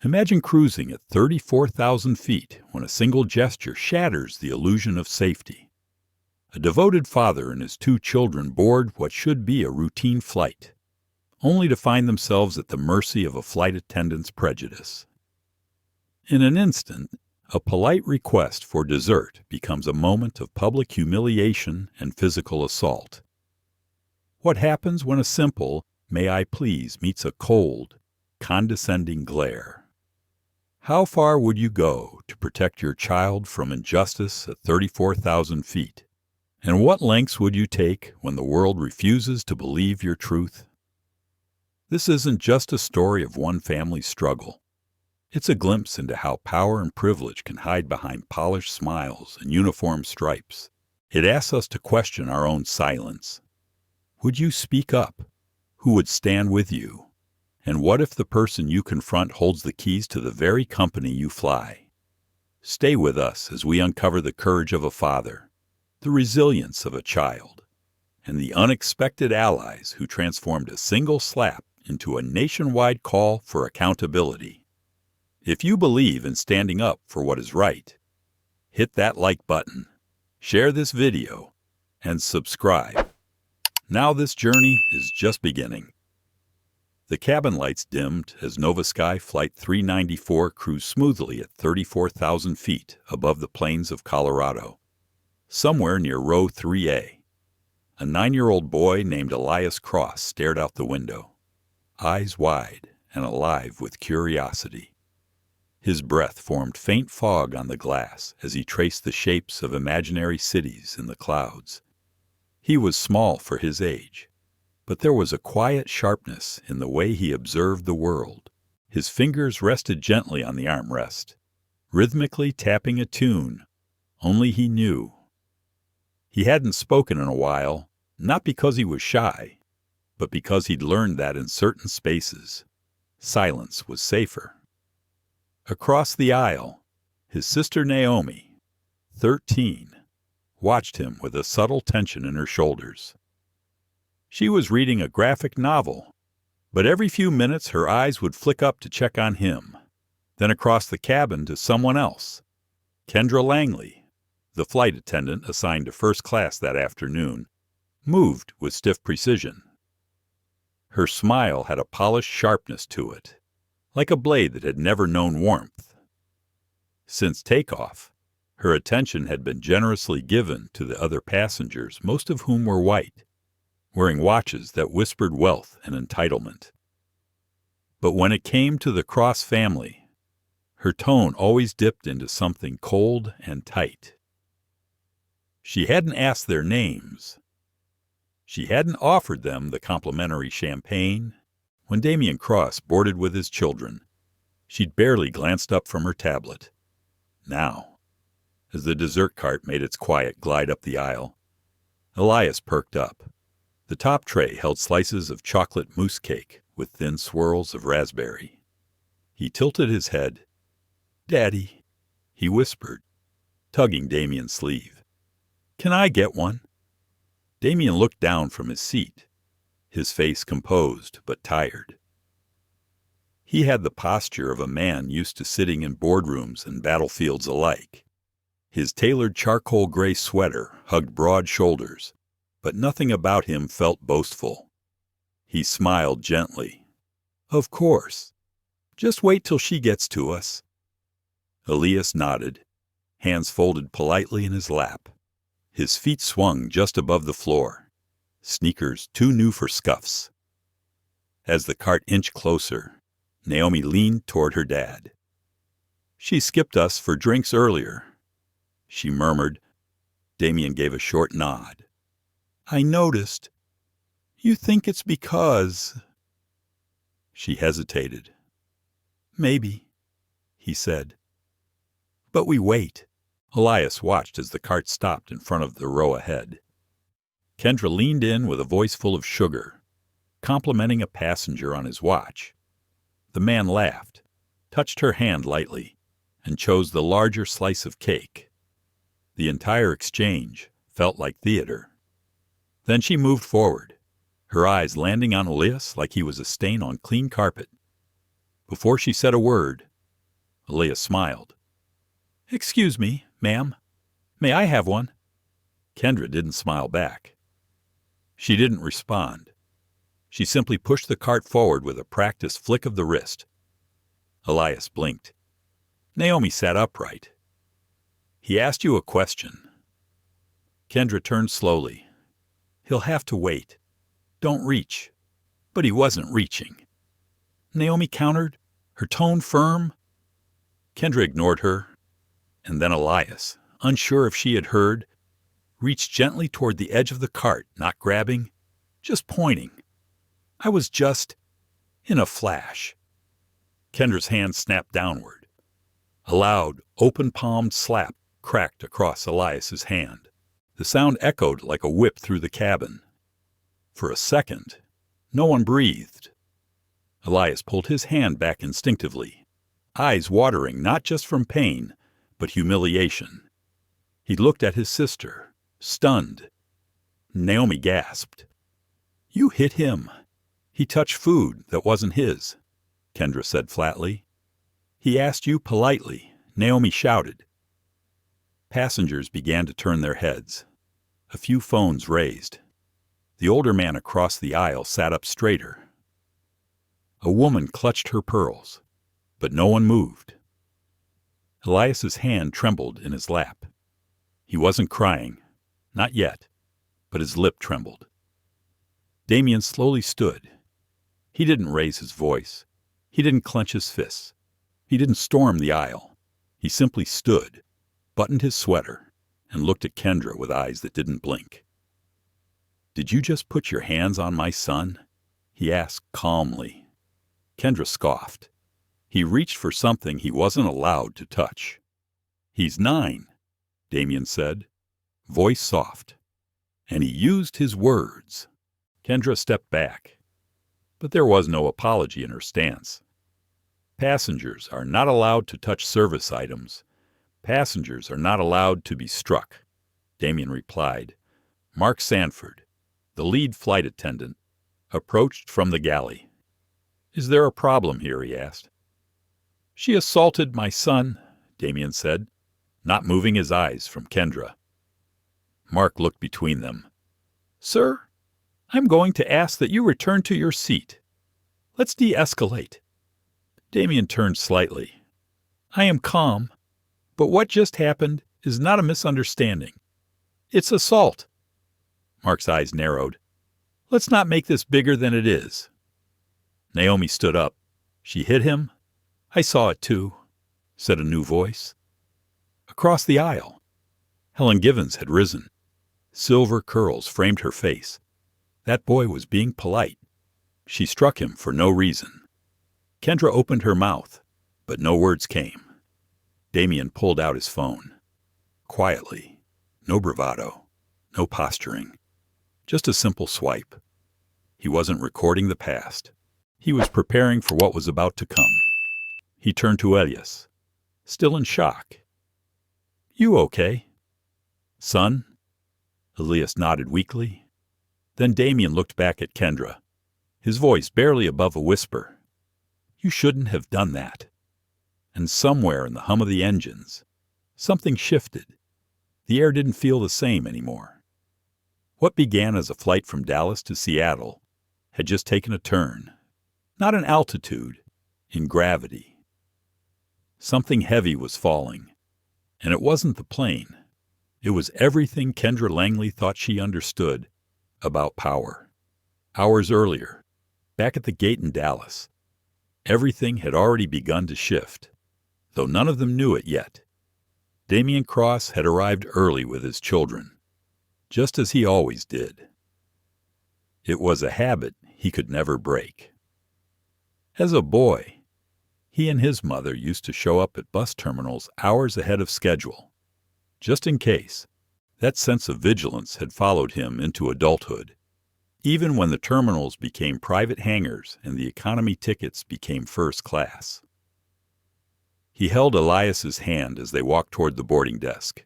Imagine cruising at 34,000 feet when a single gesture shatters the illusion of safety. A devoted father and his 2 children board what should be a routine flight, only to find themselves at the mercy of a flight attendant's prejudice. In an instant, a polite request for dessert becomes a moment of public humiliation and physical assault. What happens when a simple, "May I please," meets a cold, condescending glare? How far would you go to protect your child from injustice at 34,000 feet? And what lengths would you take when the world refuses to believe your truth? This isn't just a story of one family's struggle. It's a glimpse into how power and privilege can hide behind polished smiles and uniform stripes. It asks us to question our own silence. Would you speak up? Who would stand with you? And what if the person you confront holds the keys to the very company you fly? Stay with us as we uncover the courage of a father, the resilience of a child, and the unexpected allies who transformed a single slap into a nationwide call for accountability. If you believe in standing up for what is right, hit that like button, share this video, and subscribe. Now this journey is just beginning. The cabin lights dimmed as NovaSky Flight 394 cruised smoothly at 34,000 feet above the plains of Colorado. Somewhere near row 3A, a 9-year-old boy named Elias Cross stared out the window, eyes wide and alive with curiosity. His breath formed faint fog on the glass as he traced the shapes of imaginary cities in the clouds. He was small for his age, but there was a quiet sharpness in the way he observed the world. His fingers rested gently on the armrest, rhythmically tapping a tune only he knew. He hadn't spoken in a while, not because he was shy, but because he'd learned that in certain spaces, silence was safer. Across the aisle, his sister Naomi, 13, watched him with a subtle tension in her shoulders. She was reading a graphic novel, but every few minutes her eyes would flick up to check on him, then across the cabin to someone else. Kendra Langley, the flight attendant assigned to first class that afternoon, moved with stiff precision. Her smile had a polished sharpness to it, like a blade that had never known warmth. Since takeoff, her attention had been generously given to the other passengers, most of whom were white, wearing watches that whispered wealth and entitlement. But when it came to the Cross family, her tone always dipped into something cold and tight. She hadn't asked their names. She hadn't offered them the complimentary champagne. When Damien Cross boarded with his children, she'd barely glanced up from her tablet. Now, as the dessert cart made its quiet glide up the aisle, Elias perked up. The top tray held slices of chocolate mousse cake with thin swirls of raspberry. He tilted his head. "Daddy," he whispered, tugging Damien's sleeve. "Can I get one?" Damien looked down from his seat, his face composed but tired. He had the posture of a man used to sitting in boardrooms and battlefields alike. His tailored charcoal gray sweater hugged broad shoulders, but nothing about him felt boastful. He smiled gently. "Of course. Just wait till she gets to us." Elias nodded, hands folded politely in his lap. His feet swung just above the floor, sneakers too new for scuffs. As the cart inched closer, Naomi leaned toward her dad. "She skipped us for drinks earlier," she murmured. Damien gave a short nod. "I noticed. You think it's because—" She hesitated. "Maybe," he said. "But we wait." Elias watched as the cart stopped in front of the row ahead. Kendra leaned in with a voice full of sugar, complimenting a passenger on his watch. The man laughed, touched her hand lightly, and chose the larger slice of cake. The entire exchange felt like theater. Then she moved forward, her eyes landing on Elias like he was a stain on clean carpet. Before she said a word, Elias smiled. "Excuse me, ma'am. May I have one?" Kendra didn't smile back. She didn't respond. She simply pushed the cart forward with a practiced flick of the wrist. Elias blinked. Naomi sat upright. "He asked you a question." Kendra turned slowly. "He'll have to wait. Don't reach." But he wasn't reaching. Naomi countered, her tone firm. Kendra ignored her, and then Elias, unsure if she had heard, reached gently toward the edge of the cart, not grabbing, just pointing. "I was just..." in a flash. Kendra's hand snapped downward. A loud, open-palmed slap cracked across Elias's hand. The sound echoed like a whip through the cabin. For a second, no one breathed. Elias pulled his hand back instinctively, eyes watering not just from pain, but humiliation. He looked at his sister, stunned. Naomi gasped. "You hit him. He touched food that wasn't his," Kendra said flatly. "He asked you politely," Naomi shouted. Passengers began to turn their heads. A few phones raised. The older man across the aisle sat up straighter. A woman clutched her pearls, but no one moved. Elias's hand trembled in his lap. He wasn't crying, not yet, but his lip trembled. Damien slowly stood. He didn't raise his voice. He didn't clench his fists. He didn't storm the aisle. He simply stood, buttoned his sweater, and looked at Kendra with eyes that didn't blink. "Did you just put your hands on my son?" he asked calmly. Kendra scoffed. He reached for something he wasn't allowed to touch. "He's 9, Damien said, voice soft. "And he used his words." Kendra stepped back, but there was no apology in her stance. Passengers are not allowed to touch service items. Passengers are not allowed to be struck, Damien replied. Mark Sanford, the lead flight attendant, approached from the galley. "Is there a problem here?" he asked. "She assaulted my son," Damien said, not moving his eyes from Kendra. Mark looked between them. "Sir, I'm going to ask that you return to your seat. Let's de-escalate." Damien turned slightly. "I am calm, but what just happened is not a misunderstanding. It's assault." Mark's eyes narrowed. "Let's not make this bigger than it is." Naomi stood up. "She hit him?" "I saw it too," said a new voice. Across the aisle, Helen Givens had risen. Silver curls framed her face. That boy was being polite. She struck him for no reason. Kendra opened her mouth, but no words came. Damien pulled out his phone. Quietly. No bravado. No posturing. Just a simple swipe. He wasn't recording the past. He was preparing for what was about to come. He turned to Elias, still in shock. "You okay?" "Son?" Elias nodded weakly. Then Damien looked back at Kendra, his voice barely above a whisper. "You shouldn't have done that." And somewhere in the hum of the engines, something shifted. The air didn't feel the same anymore. What began as a flight from Dallas to Seattle had just taken a turn, not in altitude, in gravity. Something heavy was falling, and it wasn't the plane. It was everything Kendra Langley thought she understood about power. Hours earlier, back at the gate in Dallas, everything had already begun to shift, though none of them knew it yet. Damien Cross had arrived early with his children, just as he always did. It was a habit he could never break. As a boy, he and his mother used to show up at bus terminals hours ahead of schedule, just in case. That sense of vigilance had followed him into adulthood, even when the terminals became private hangars and the economy tickets became first class. He held Elias's hand as they walked toward the boarding desk.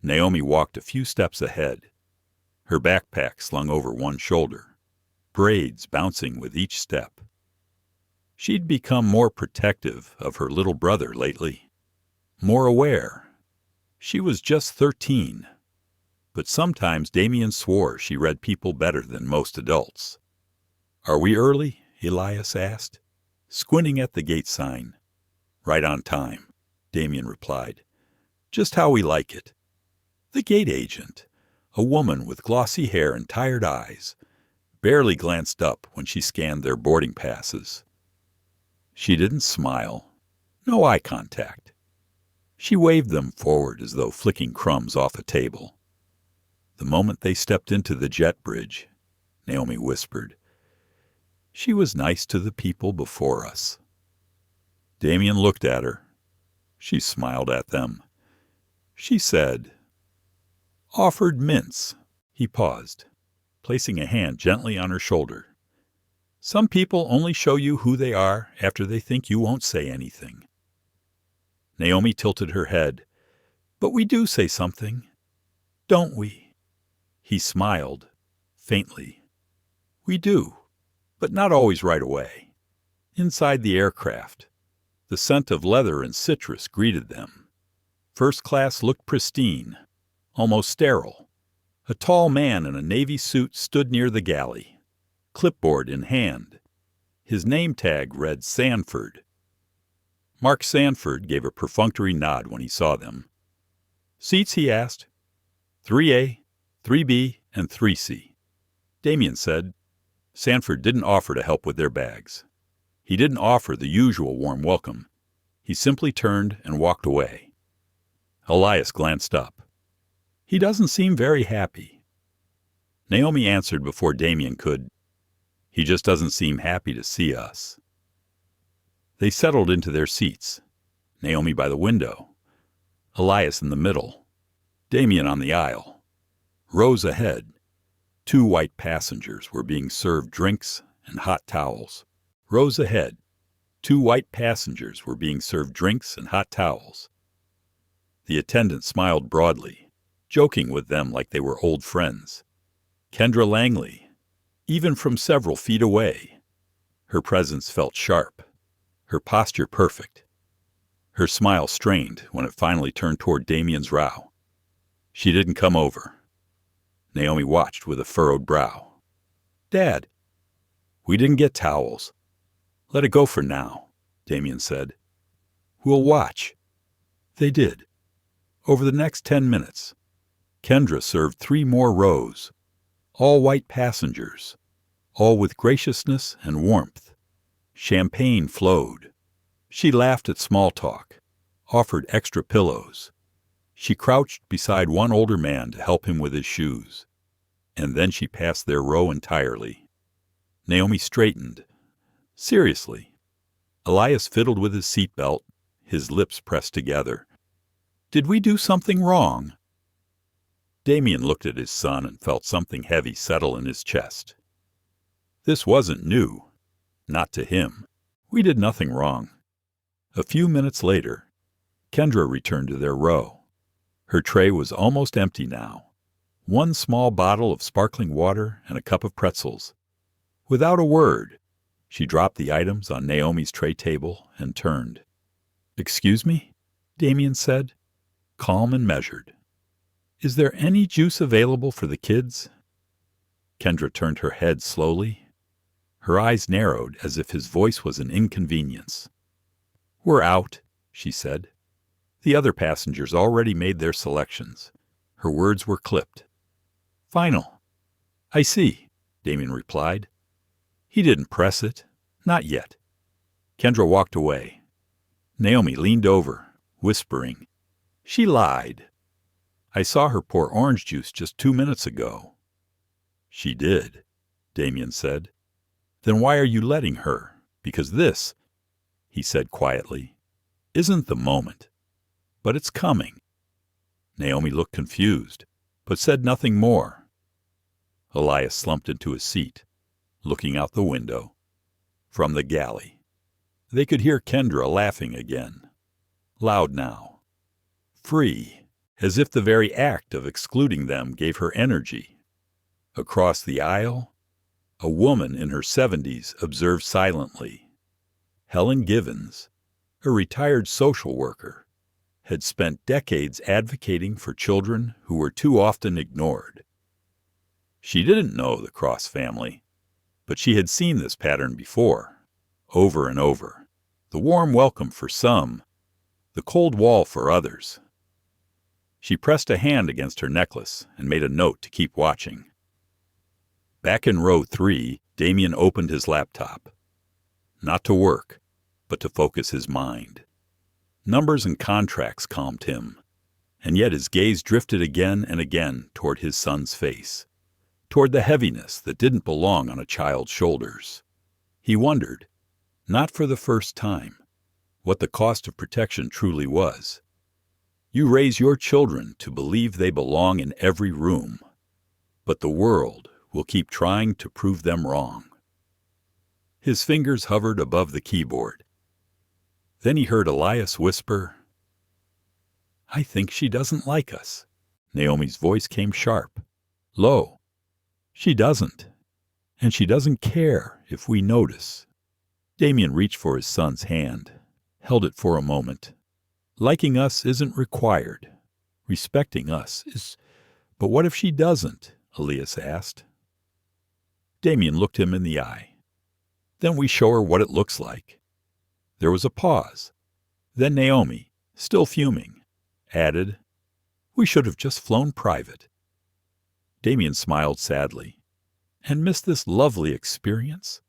Naomi walked a few steps ahead, her backpack slung over one shoulder, braids bouncing with each step. She'd become more protective of her little brother lately, more aware. She was just 13, but sometimes Damien swore she read people better than most adults. "Are we early?" Elias asked, squinting at the gate sign. "Right on time," Damien replied. "Just how we like it." The gate agent, a woman with glossy hair and tired eyes, barely glanced up when she scanned their boarding passes. She didn't smile. No eye contact. She waved them forward as though flicking crumbs off a table. The moment they stepped into the jet bridge, Naomi whispered, "She was nice to the people before us." Damien looked at her. She smiled at them. She said, "Offered mints." He paused, placing a hand gently on her shoulder. "Some people only show you who they are after they think you won't say anything." Naomi tilted her head. "But we do say something, don't we?" He smiled, faintly. "We do, but not always right away." Inside the aircraft, the scent of leather and citrus greeted them. First class looked pristine, almost sterile. A tall man in a navy suit stood near the galley, clipboard in hand. His name tag read Sanford. Mark Sanford gave a perfunctory nod when he saw them. "Seats?" he asked. "3A, 3B, and 3C. Damien said. Sanford didn't offer to help with their bags. He didn't offer the usual warm welcome. He simply turned and walked away. Elias glanced up. "He doesn't seem very happy." Naomi answered before Damien could. "He just doesn't seem happy to see us." They settled into their seats, Naomi by the window, Elias in the middle, Damien on the aisle. Rows ahead, 2 white passengers were being served drinks and hot towels. Rows ahead, 2 white passengers were being served drinks and hot towels. The attendant smiled broadly, joking with them like they were old friends. Kendra Langley, even from several feet away. Her presence felt sharp, her posture perfect. Her smile strained when it finally turned toward Damien's brow. She didn't come over. Naomi watched with a furrowed brow. "Dad." "We didn't get towels. Let it go for now," Damien said. "We'll watch." They did. Over the next 10 minutes, Kendra served 3 more rows, all white passengers, all with graciousness and warmth. Champagne flowed. She laughed at small talk, offered extra pillows. She crouched beside one older man to help him with his shoes. And then she passed their row entirely. Naomi straightened. Seriously. Elias fiddled with his seatbelt, his lips pressed together. "Did we do something wrong?" Damien looked at his son and felt something heavy settle in his chest. This wasn't new. Not to him. We did nothing wrong. A few minutes later, Kendra returned to their row. Her tray was almost empty now. 1 small bottle of sparkling water and a cup of pretzels. Without a word, she dropped the items on Naomi's tray table and turned. "Excuse me?" Damien said, calm and measured. "Is there any juice available for the kids?" Kendra turned her head slowly. Her eyes narrowed as if his voice was an inconvenience. "We're out," she said. The other passengers already made their selections. Her words were clipped. "Final." "I see," Damien replied. He didn't press it. Not yet. Kendra walked away. Naomi leaned over, whispering. "She lied. I saw her pour orange juice just 2 minutes ago." "She did," Damien said. "Then why are you letting her? Because this," he said quietly, "isn't the moment. But it's coming." Naomi looked confused, but said nothing more. Elias slumped into his seat, looking out the window. From the galley, they could hear Kendra laughing again. Loud now. Free, as if the very act of excluding them gave her energy. Across the aisle, a woman in her 70s observed silently. Helen Givens, a retired social worker, had spent decades advocating for children who were too often ignored. She didn't know the Cross family, but she had seen this pattern before, over and over. The warm welcome for some, the cold wall for others. She pressed a hand against her necklace and made a note to keep watching. Back in row 3, Damien opened his laptop. Not to work, but to focus his mind. Numbers and contracts calmed him, and yet his gaze drifted again and again toward his son's face, toward the heaviness that didn't belong on a child's shoulders. He wondered, not for the first time, what the cost of protection truly was. You raise your children to believe they belong in every room, but the world will keep trying to prove them wrong. His fingers hovered above the keyboard. Then he heard Elias whisper, "I think she doesn't like us." Naomi's voice came sharp, low. "She doesn't, and she doesn't care if we notice." Damien reached for his son's hand, held it for a moment. "Liking us isn't required. Respecting us is. But what if she doesn't?" Elias asked. Damien looked him in the eye. "Then we show her what it looks like." There was a pause. Then Naomi, still fuming, added, "We should have just flown private." Damien smiled sadly. "And missed this lovely experience?"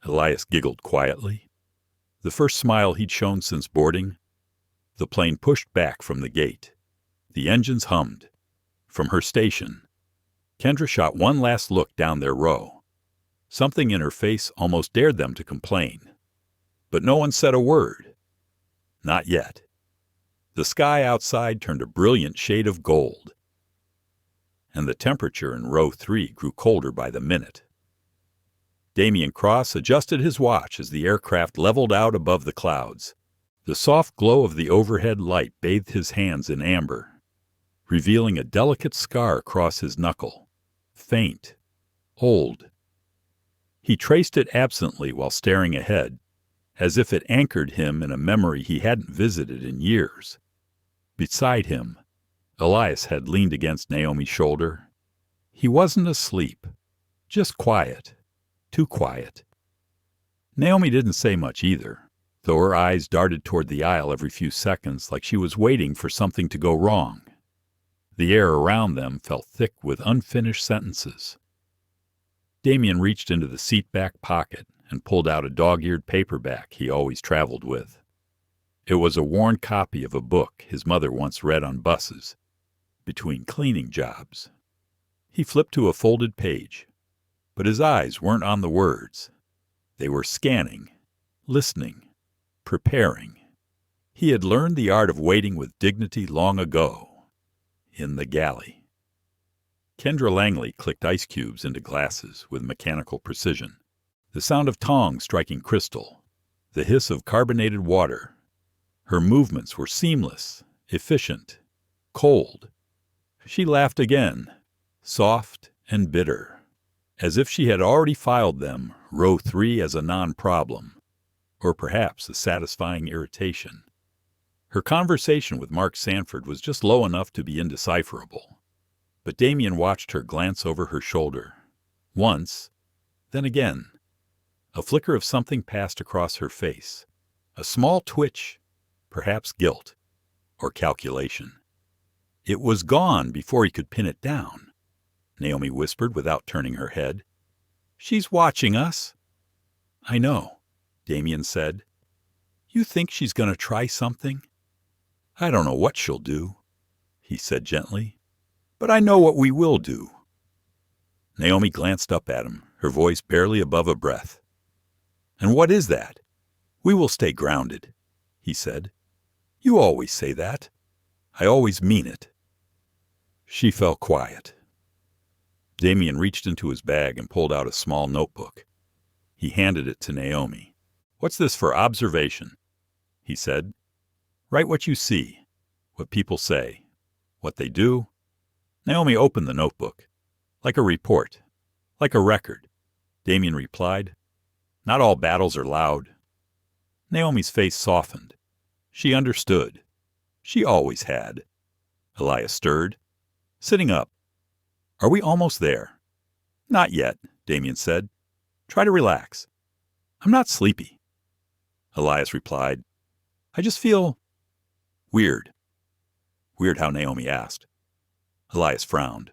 Elias giggled quietly. The first smile he'd shown since boarding. The plane pushed back from the gate. The engines hummed. From her station, Kendra shot one last look down their row. Something in her face almost dared them to complain. But no one said a word. Not yet. The sky outside turned a brilliant shade of gold, and the temperature in row 3 grew colder by the minute. Damien Cross adjusted his watch as the aircraft leveled out above the clouds. The soft glow of the overhead light bathed his hands in amber, revealing a delicate scar across his knuckle, faint, old. He traced it absently while staring ahead, as if it anchored him in a memory he hadn't visited in years. Beside him, Elias had leaned against Naomi's shoulder. He wasn't asleep, just quiet, too quiet. Naomi didn't say much either, though her eyes darted toward the aisle every few seconds like she was waiting for something to go wrong. The air around them felt thick with unfinished sentences. Damien reached into the seat-back pocket and pulled out a dog-eared paperback he always traveled with. It was a worn copy of a book his mother once read on buses, between cleaning jobs. He flipped to a folded page, but his eyes weren't on the words. They were scanning, listening, preparing. He had learned the art of waiting with dignity long ago, in the galley. Kendra Langley clicked ice cubes into glasses with mechanical precision. The sound of tongs striking crystal, the hiss of carbonated water. Her movements were seamless, efficient, cold. She laughed again, soft and bitter, as if she had already filed them, row 3, as a non-problem, or perhaps a satisfying irritation. Her conversation with Mark Sanford was just low enough to be indecipherable, but Damien watched her glance over her shoulder. Once, then again. A flicker of something passed across her face. A small twitch, perhaps guilt, or calculation. It was gone before he could pin it down, Naomi whispered without turning her head. "She's watching us." "I know," Damien said. "You think she's going to try something?" "I don't know what she'll do," he said gently, "but I know what we will do." Naomi glanced up at him, her voice barely above a breath. "And what is that?" "We will stay grounded," he said. "You always say that." "I always mean it." She fell quiet. Damien reached into his bag and pulled out a small notebook. He handed it to Naomi. "What's this for observation?" he said. "Write what you see, what people say, what they do." Naomi opened the notebook. "Like a report, like a record," Damien replied. "Not all battles are loud. Naomi's face softened. She understood. She always had. Elias stirred, sitting up. Are we almost there? Not yet, Damien said. Try to relax. I'm not sleepy. Elias replied, I just feel weird. Weird how Naomi asked. Elias frowned.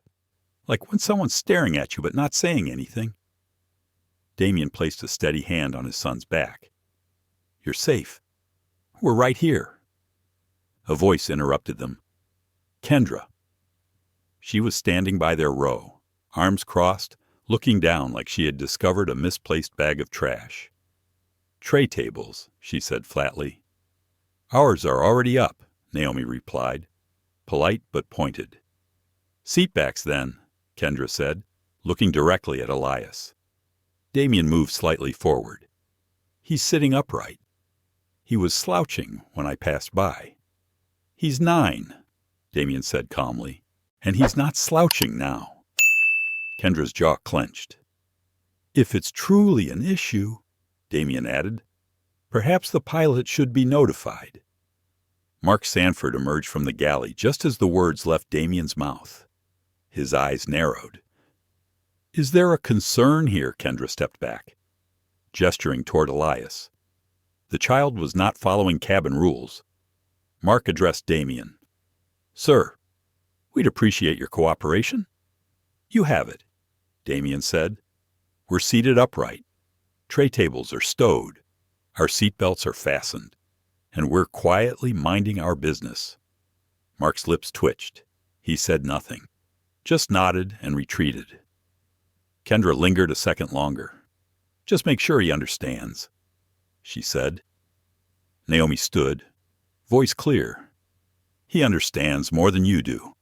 Like when someone's staring at you but not saying anything. Damien placed a steady hand on his son's back. You're safe. We're right here. A voice interrupted them. Kendra. She was standing by their row, arms crossed, looking down like she had discovered a misplaced bag of trash. Tray tables, she said flatly. Ours are already up, Naomi replied, polite but pointed. Seatbacks then, Kendra said, looking directly at Elias. Damien moved slightly forward. He's sitting upright. He was slouching when I passed by. He's 9, Damien said calmly, and he's not slouching now. Kendra's jaw clenched. If it's truly an issue, Damien added, perhaps the pilot should be notified. Mark Sanford emerged from the galley just as the words left Damien's mouth. His eyes narrowed. Is there a concern here? Kendra stepped back, gesturing toward Elias. The child was not following cabin rules. Mark addressed Damien. Sir, we'd appreciate your cooperation. You have it, Damien said. We're seated upright. Tray tables are stowed. Our seatbelts are fastened. And we're quietly minding our business. Mark's lips twitched. He said nothing, just nodded and retreated. Kendra lingered a second longer. Just make sure he understands, she said. Naomi stood, voice clear. He understands more than you do.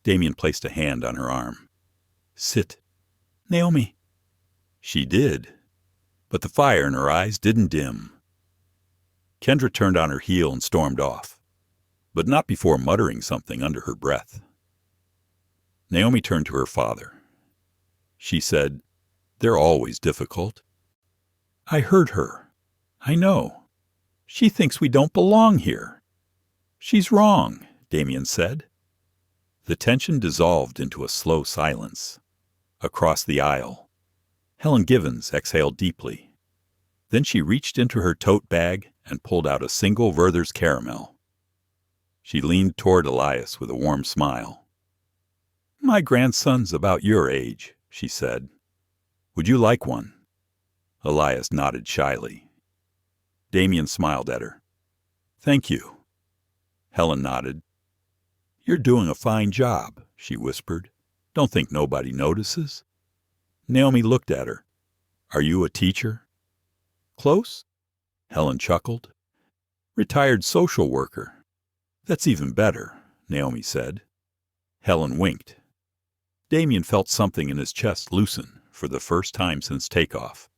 Damien placed a hand on her arm. Sit. Naomi. She did, but the fire in her eyes didn't dim. Kendra turned on her heel and stormed off, but not before muttering something under her breath. Naomi turned to her father. She said, They're always difficult. I heard her. I know. She thinks we don't belong here. She's wrong, Damien said. The tension dissolved into a slow silence. Across the aisle, Helen Givens exhaled deeply. Then she reached into her tote bag and pulled out a single Werther's caramel. She leaned toward Elias with a warm smile. My grandson's about your age, she said. Would you like one? Elias nodded shyly. Damien smiled at her. Thank you. Helen nodded. You're doing a fine job, she whispered. Don't think nobody notices. Naomi looked at her. Are you a teacher? Close? Helen chuckled. Retired social worker. That's even better, Naomi said. Helen winked. Damien felt something in his chest loosen for the first time since takeoff.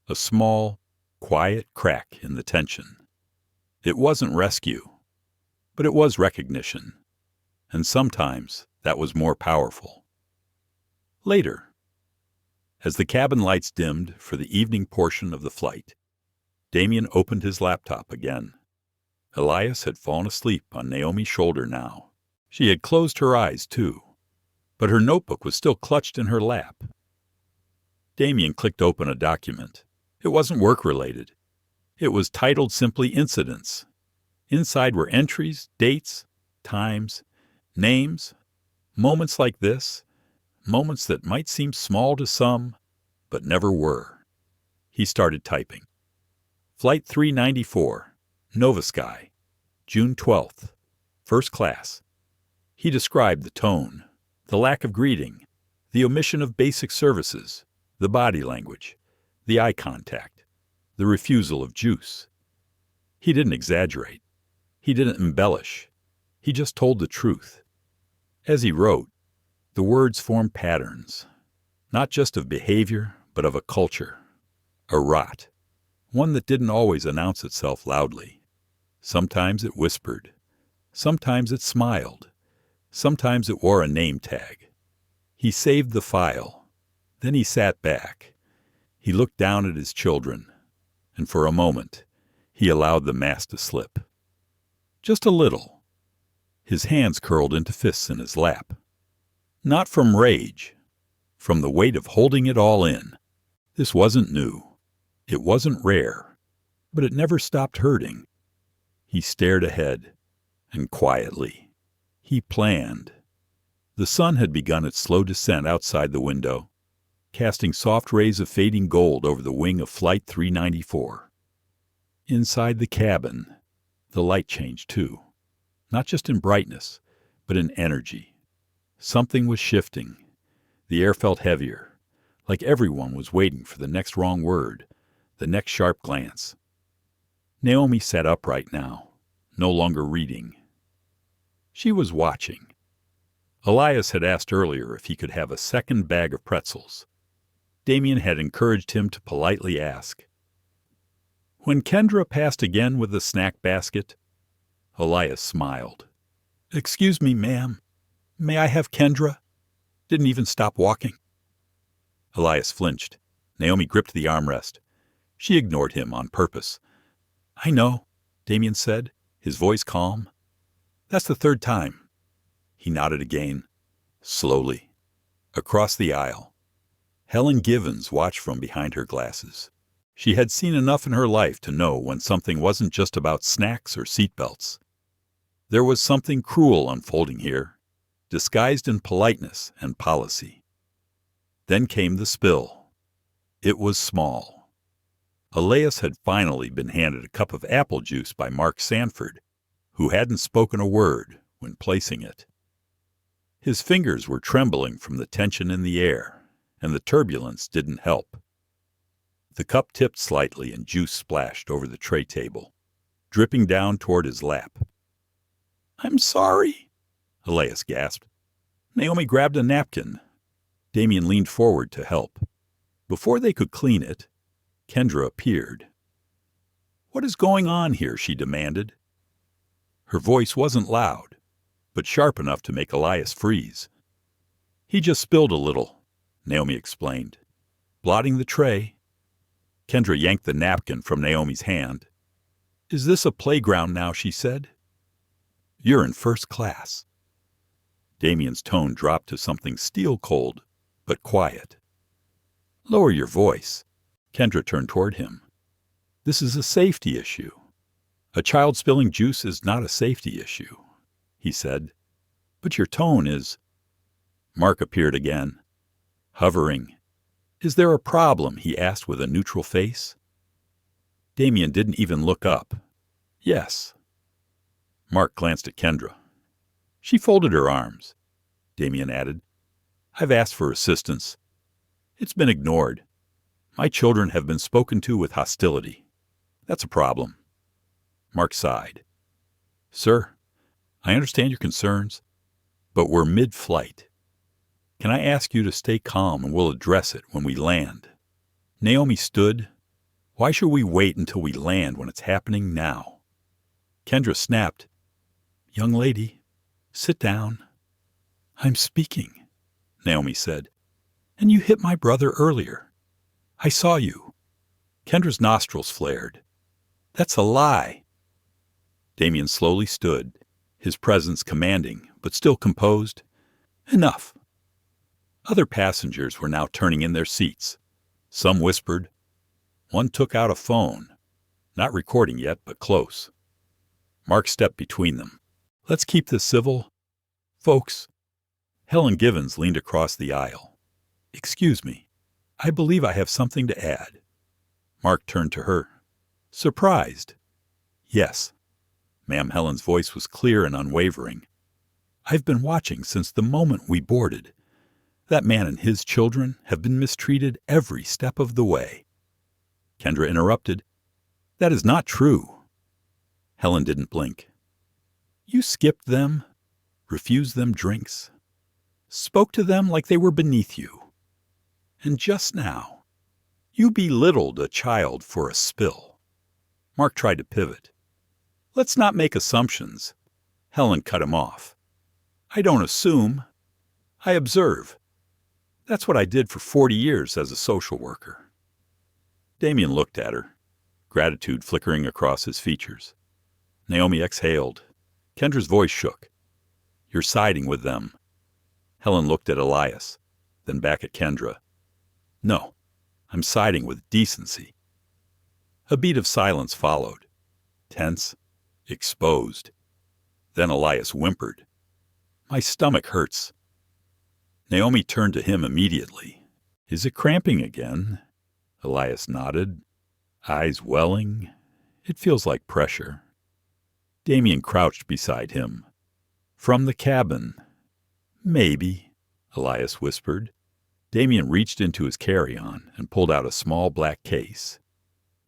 A small, quiet crack in the tension. It wasn't rescue, but it was recognition, and sometimes that was more powerful. Later, as the cabin lights dimmed for the evening portion of the flight, Damien opened his laptop again. Elias had fallen asleep on Naomi's shoulder now. She had closed her eyes, too, but her notebook was still clutched in her lap. Damien clicked open a document. It wasn't work-related. It was titled simply Incidents. Inside were entries, dates, times, names, moments like this, moments that might seem small to some, but never were. He started typing. Flight 394, NovaSky, June 12th, first class. He described the tone, the lack of greeting, the omission of basic services, the body language, the eye contact, the refusal of juice. He didn't exaggerate. He didn't embellish. He just told the truth. As he wrote, the words formed patterns, not just of behavior, but of a culture, a rot, one that didn't always announce itself loudly. Sometimes it whispered. Sometimes it smiled. Sometimes it wore a name tag. He saved the file. Then he sat back. He looked down at his children, and for a moment, He allowed the mask to slip. Just a little. His hands curled into fists in his lap. Not from rage, from the weight of holding it all in. This wasn't new. It wasn't rare, but it never stopped hurting. He stared ahead, and quietly. He planned. The sun had begun its slow descent outside the window, casting soft rays of fading gold over the wing of Flight 394. Inside the cabin, the light changed too, not just in brightness, but in energy. Something was shifting. The air felt heavier, like everyone was waiting for the next wrong word, the next sharp glance. Naomi sat upright now, no longer reading. She was watching. Elias had asked earlier if he could have a second bag of pretzels. Damien had encouraged him to politely ask. When Kendra passed again with the snack basket, Elias smiled. "Excuse me, ma'am. May I have Kendra?" Didn't even stop walking. Elias flinched. Naomi gripped the armrest. She ignored him on purpose. "I know," Damien said, his voice calm. "That's the third time." He nodded again, slowly, across the aisle. Helen Givens watched from behind her glasses. She had seen enough in her life to know when something wasn't just about snacks or seatbelts. There was something cruel unfolding here, disguised in politeness and policy. Then came the spill. It was small. Elias had finally been handed a cup of apple juice by Mark Sanford, who hadn't spoken a word when placing it. His fingers were trembling from the tension in the air, and the turbulence didn't help. The cup tipped slightly and juice splashed over the tray table, dripping down toward his lap. "I'm sorry," Elias gasped. Naomi grabbed a napkin. Damien leaned forward to help. Before they could clean it, Kendra appeared. "What is going on here?" she demanded. Her voice wasn't loud, but sharp enough to make Elias freeze. "He just spilled a little," Naomi explained, blotting the tray. Kendra yanked the napkin from Naomi's hand. "Is this a playground now?" she said. "You're in first class." Damien's tone dropped to something steel-cold, but quiet. "Lower your voice." Kendra turned toward him. "This is a safety issue." "A child spilling juice is not a safety issue," he said. "But your tone is—" Mark appeared again, hovering. "Is there a problem?" he asked with a neutral face. Damien didn't even look up. "Yes." Mark glanced at Kendra. She folded her arms. Damien added, "I've asked for assistance. It's been ignored. My children have been spoken to with hostility. That's a problem." Mark sighed. "Sir, I understand your concerns, but we're mid-flight. Can I ask you to stay calm and we'll address it when we land?" Naomi stood. "Why should we wait until we land when it's happening now?" Kendra snapped. "Young lady, sit down." "I'm speaking," Naomi said. "And you hit my brother earlier. I saw you." Kendra's nostrils flared. "That's a lie." Damien slowly stood, his presence commanding, but still composed. "Enough." Other passengers were now turning in their seats. Some whispered. One took out a phone, not recording yet, but close. Mark stepped between them. "Let's keep this civil. Folks." Helen Givens leaned across the aisle. "Excuse me. I believe I have something to add." Mark turned to her. "Surprised?" "Yes." Ma'am Helen's voice was clear and unwavering. "I've been watching since the moment we boarded. That man and his children have been mistreated every step of the way." Kendra interrupted. "That is not true." Helen didn't blink. "You skipped them, refused them drinks, spoke to them like they were beneath you. And just now, you belittled a child for a spill." Mark tried to pivot. "Let's not make assumptions." Helen cut him off. "I don't assume. I observe. That's what I did for 40 years as a social worker." Damien looked at her, gratitude flickering across his features. Naomi exhaled. Kendra's voice shook. "You're siding with them." Helen looked at Elias, then back at Kendra. "No, I'm siding with decency." A beat of silence followed. Tense, exposed. Then Elias whimpered. "My stomach hurts." Naomi turned to him immediately. "Is it cramping again?" Elias nodded, eyes welling. "It feels like pressure." Damien crouched beside him. "From the cabin." "Maybe," Elias whispered. Damien reached into his carry-on and pulled out a small black case.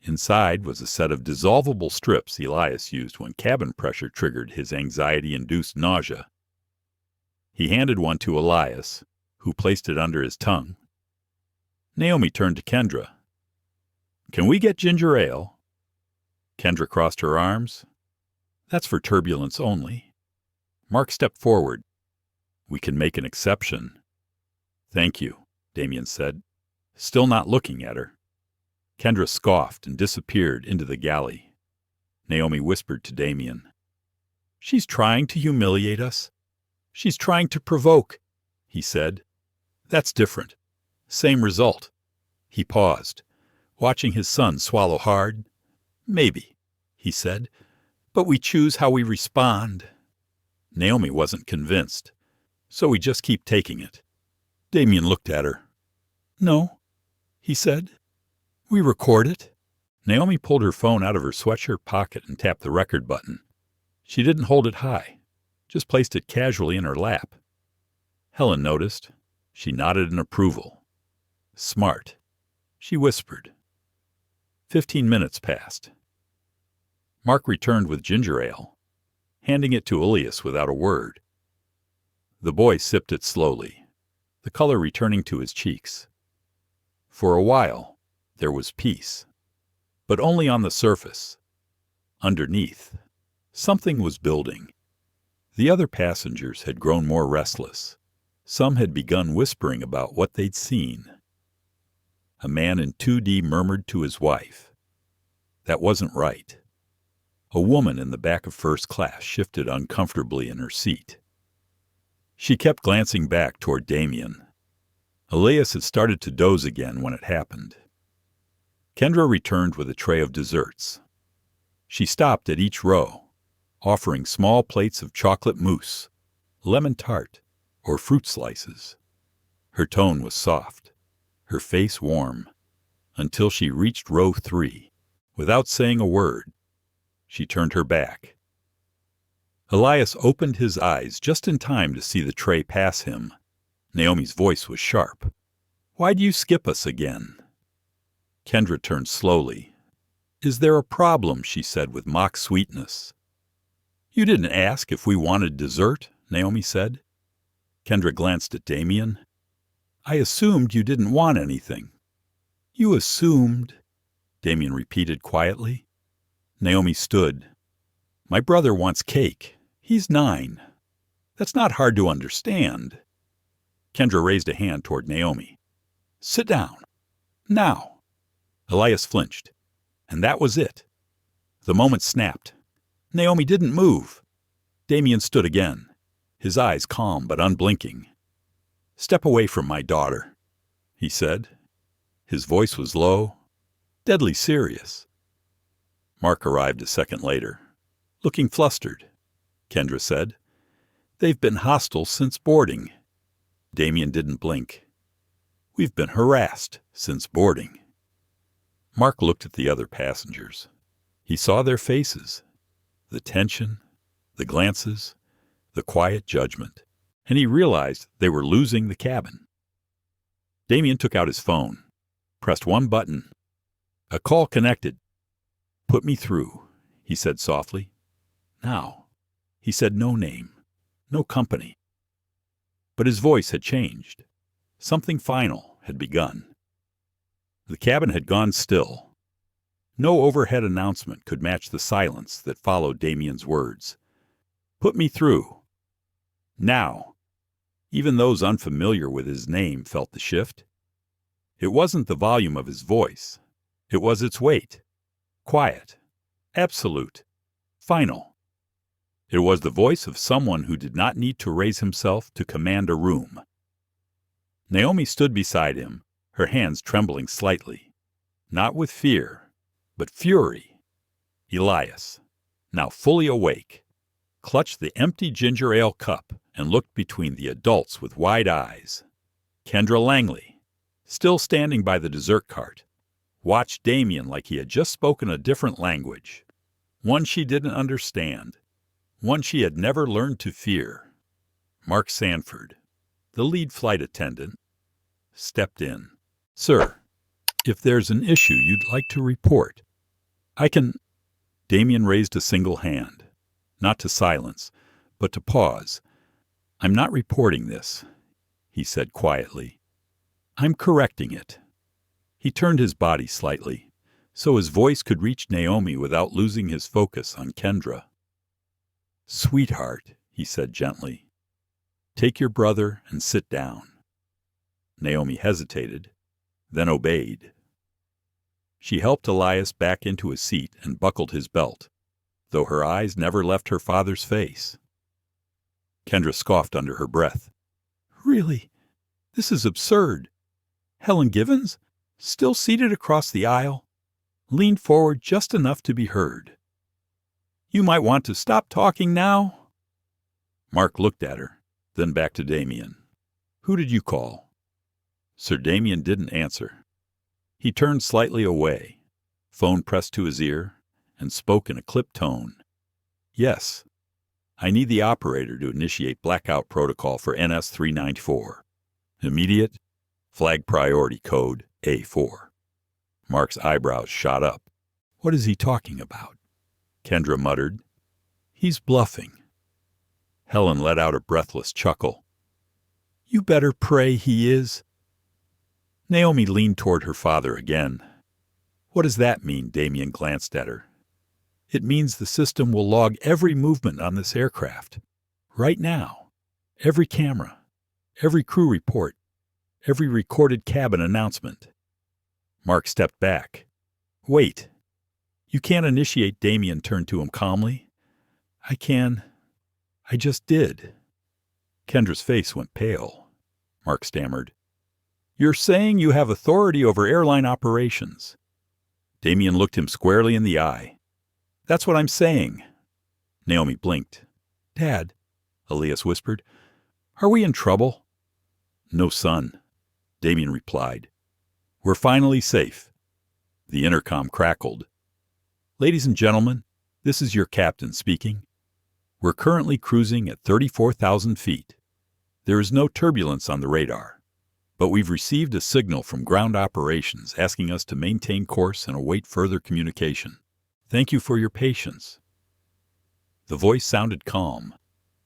Inside was a set of dissolvable strips Elias used when cabin pressure triggered his anxiety-induced nausea. He handed one to Elias, who placed it under his tongue. Naomi turned to Kendra. "Can we get ginger ale?" Kendra crossed her arms. "That's for turbulence only." Mark stepped forward. "We can make an exception." "Thank you," Damien said, still not looking at her. Kendra scoffed and disappeared into the galley. Naomi whispered to Damien. "She's trying to humiliate us. She's trying to provoke," he said. "That's different. Same result." He paused, watching his son swallow hard. "Maybe," he said, "but we choose how we respond." Naomi wasn't convinced, so we just keep taking it. Damien looked at her. "No," he said. "We record it." Naomi pulled her phone out of her sweatshirt pocket and tapped the record button. She didn't hold it high, just placed it casually in her lap. Helen noticed. She nodded in approval. "Smart," she whispered. 15 minutes passed. Mark returned with ginger ale, handing it to Elias without a word. The boy sipped it slowly, the color returning to his cheeks. For a while, there was peace, but only on the surface. Underneath, something was building. The other passengers had grown more restless. Some had begun whispering about what they'd seen. A man in 2D murmured to his wife. That wasn't right. A woman in the back of first class shifted uncomfortably in her seat. She kept glancing back toward Damien. Elias had started to doze again when it happened. Kendra returned with a tray of desserts. She stopped at each row, offering small plates of chocolate mousse, lemon tart, or fruit slices. Her tone was soft, her face warm, until she reached row 3. Without saying a word, she turned her back. Elias opened his eyes just in time to see the tray pass him. Naomi's voice was sharp. "Why do you skip us again?" Kendra turned slowly. "Is there a problem?" she said with mock sweetness. "You didn't ask if we wanted dessert," Naomi said. Kendra glanced at Damien. "I assumed you didn't want anything." "You assumed," Damien repeated quietly. Naomi stood. "My brother wants cake. He's 9. That's not hard to understand." Kendra raised a hand toward Naomi. "Sit down. Now." Elias flinched, and that was it. The moment snapped. Naomi didn't move. Damien stood again, his eyes calm but unblinking. "Step away from my daughter," he said. His voice was low, deadly serious. Mark arrived a second later, looking flustered. Kendra said, "They've been hostile since boarding." Damien didn't blink. "We've been harassed since boarding." Mark looked at the other passengers. He saw their faces, the tension, the glances, the quiet judgment, and he realized they were losing the cabin. Damien took out his phone, pressed one button. A call connected. "Put me through," he said softly. "Now." He said no name, no company. But his voice had changed. Something final had begun. The cabin had gone still. No overhead announcement could match the silence that followed Damien's words. "Put me through." Now, even those unfamiliar with his name felt the shift. It wasn't the volume of his voice. It was its weight. Quiet. Absolute. Final. It was the voice of someone who did not need to raise himself to command a room. Naomi stood beside him, her hands trembling slightly. Not with fear, but fury. Elias, now fully awake, clutched the empty ginger ale cup and looked between the adults with wide eyes. Kendra Langley, still standing by the dessert cart, watched Damien like he had just spoken a different language, one she didn't understand, one she had never learned to fear. Mark Sanford, the lead flight attendant, stepped in. "Sir, if there's an issue you'd like to report, I can—" Damien raised a single hand, not to silence, but to pause. "I'm not reporting this," he said quietly. "I'm correcting it." He turned his body slightly, so his voice could reach Naomi without losing his focus on Kendra. "Sweetheart," he said gently, "take your brother and sit down." Naomi hesitated, then obeyed. She helped Elias back into his seat and buckled his belt, though her eyes never left her father's face. Kendra scoffed under her breath. "Really? This is absurd." Helen Givens, still seated across the aisle, leaned forward just enough to be heard. "You might want to stop talking now." Mark looked at her, then back to Damien. "Who did you call?" Sir Damien didn't answer. He turned slightly away, phone pressed to his ear, and spoke in a clipped tone. "Yes, I need the operator to initiate blackout protocol for NS-394. Immediate, flag priority code A4. Mark's eyebrows shot up. "What is he talking about?" Kendra muttered. "He's bluffing." Helen let out a breathless chuckle. "You better pray he is." Naomi leaned toward her father again. "What does that mean?" Damien glanced at her. "It means the system will log every movement on this aircraft. Right now. Every camera. Every crew report. Every recorded cabin announcement." Mark stepped back. "Wait. You can't initiate." Damien turned to him calmly. "I can. I just did." Kendra's face went pale. Mark stammered. "You're saying you have authority over airline operations." Damien looked him squarely in the eye. "That's what I'm saying." Naomi blinked. "Dad," Elias whispered, "are we in trouble?" "No, son," Damien replied. "We're finally safe." The intercom crackled. "Ladies and gentlemen, this is your captain speaking. We're currently cruising at 34,000 feet. There is no turbulence on the radar, but we've received a signal from ground operations asking us to maintain course and await further communication. Thank you for your patience." The voice sounded calm,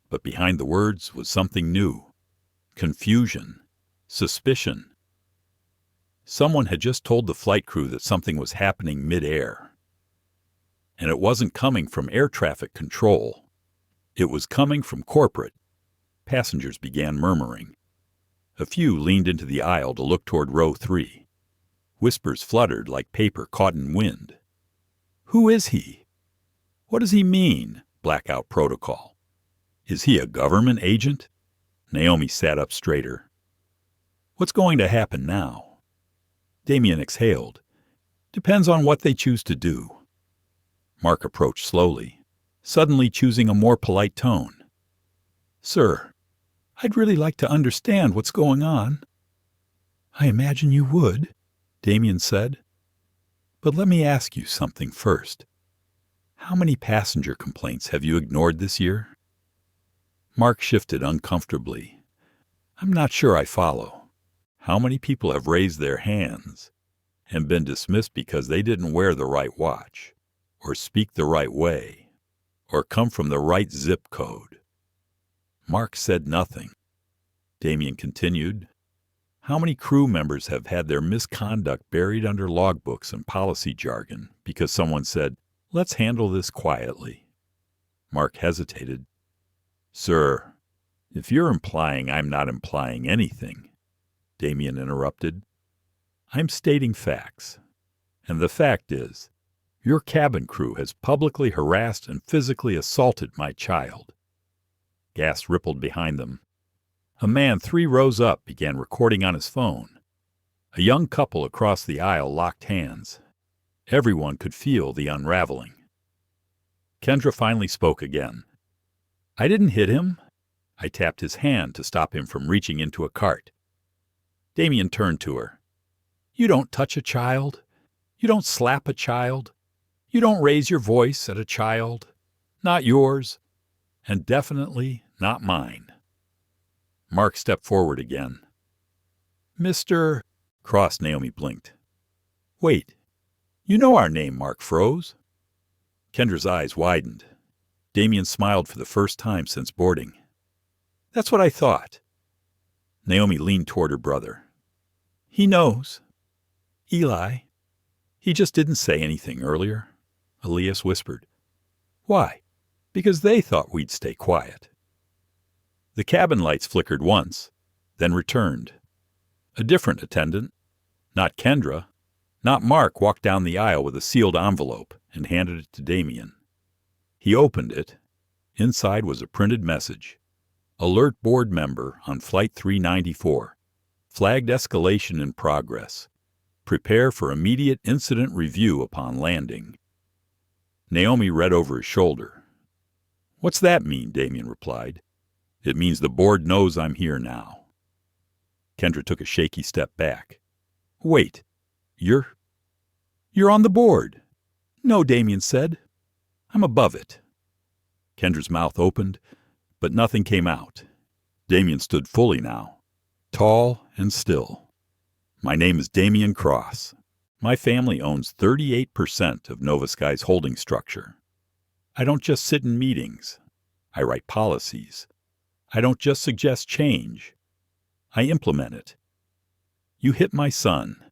but behind the words was something new. Confusion. Suspicion. Someone had just told the flight crew that something was happening mid-air. And it wasn't coming from air traffic control. It was coming from corporate. Passengers began murmuring. A few leaned into the aisle to look toward row 3. Whispers fluttered like paper caught in wind. "Who is he? What does he mean, blackout protocol? Is he a government agent?" Naomi sat up straighter. "What's going to happen now?" Damien exhaled. "Depends on what they choose to do." Mark approached slowly, suddenly choosing a more polite tone. "Sir, I'd really like to understand what's going on." "I imagine you would," Damien said. "But let me ask you something first. How many passenger complaints have you ignored this year?" Mark shifted uncomfortably. "I'm not sure I follow. How many people have raised their hands and been dismissed because they didn't wear the right watch, or speak the right way, or come from the right zip code?" Mark said nothing. Damien continued. "How many crew members have had their misconduct buried under logbooks and policy jargon because someone said, 'Let's handle this quietly'?" Mark hesitated. "Sir, if you're implying I'm not implying anything," Damien interrupted. "I'm stating facts. And the fact is, Your cabin crew has publicly harassed and physically assaulted my child." Gas rippled behind them. A man 3 rows up began recording on his phone. A young couple across the aisle locked hands. Everyone could feel the unraveling. Kendra finally spoke again. "I didn't hit him. I tapped his hand to stop him from reaching into a cart." Damien turned to her. "You don't touch a child. You don't slap a child. You don't raise your voice at a child. Not yours, and definitely not mine." Mark stepped forward again. "Mr. Cross," Naomi blinked. "Wait, you know our name," Mark froze. Kendra's eyes widened. Damien smiled for the first time since boarding. "That's what I thought." Naomi leaned toward her brother. "He knows. Eli. He just didn't say anything earlier," Elias whispered. "Why?" "Because they thought we'd stay quiet." The cabin lights flickered once, then returned. A different attendant, not Kendra, not Mark, walked down the aisle with a sealed envelope and handed it to Damien. He opened it. Inside was a printed message. "Alert board member on Flight 394. Flagged escalation in progress. Prepare for immediate incident review upon landing." Naomi read over his shoulder. "What's that mean?" Damien replied. "It means the board knows I'm here now." Kendra took a shaky step back. "Wait, you're on the board." "No," Damien said. "I'm above it." Kendra's mouth opened, but nothing came out. Damien stood fully now, tall and still. "My name is Damien Cross. My family owns 38% of NovaSky's holding structure. I don't just sit in meetings. I write policies. I don't just suggest change. I implement it. You hit my son.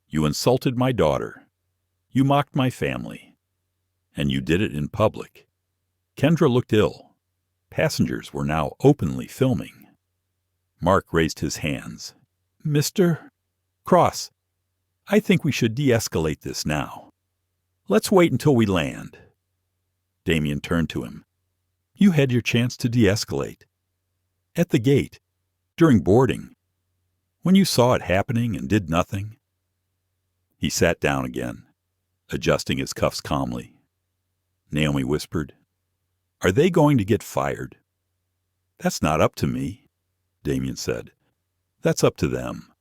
You insulted my daughter. You mocked my family. And you did it in public." Kendra looked ill. Passengers were now openly filming. Mark raised his hands. "Mr. Cross, I think we should de-escalate this now. Let's wait until we land." Damien turned to him. "You had your chance to de-escalate. At the gate, during boarding, when you saw it happening and did nothing." He sat down again, adjusting his cuffs calmly. Naomi whispered, "Are they going to get fired?" "That's not up to me," Damien said. "That's up to them,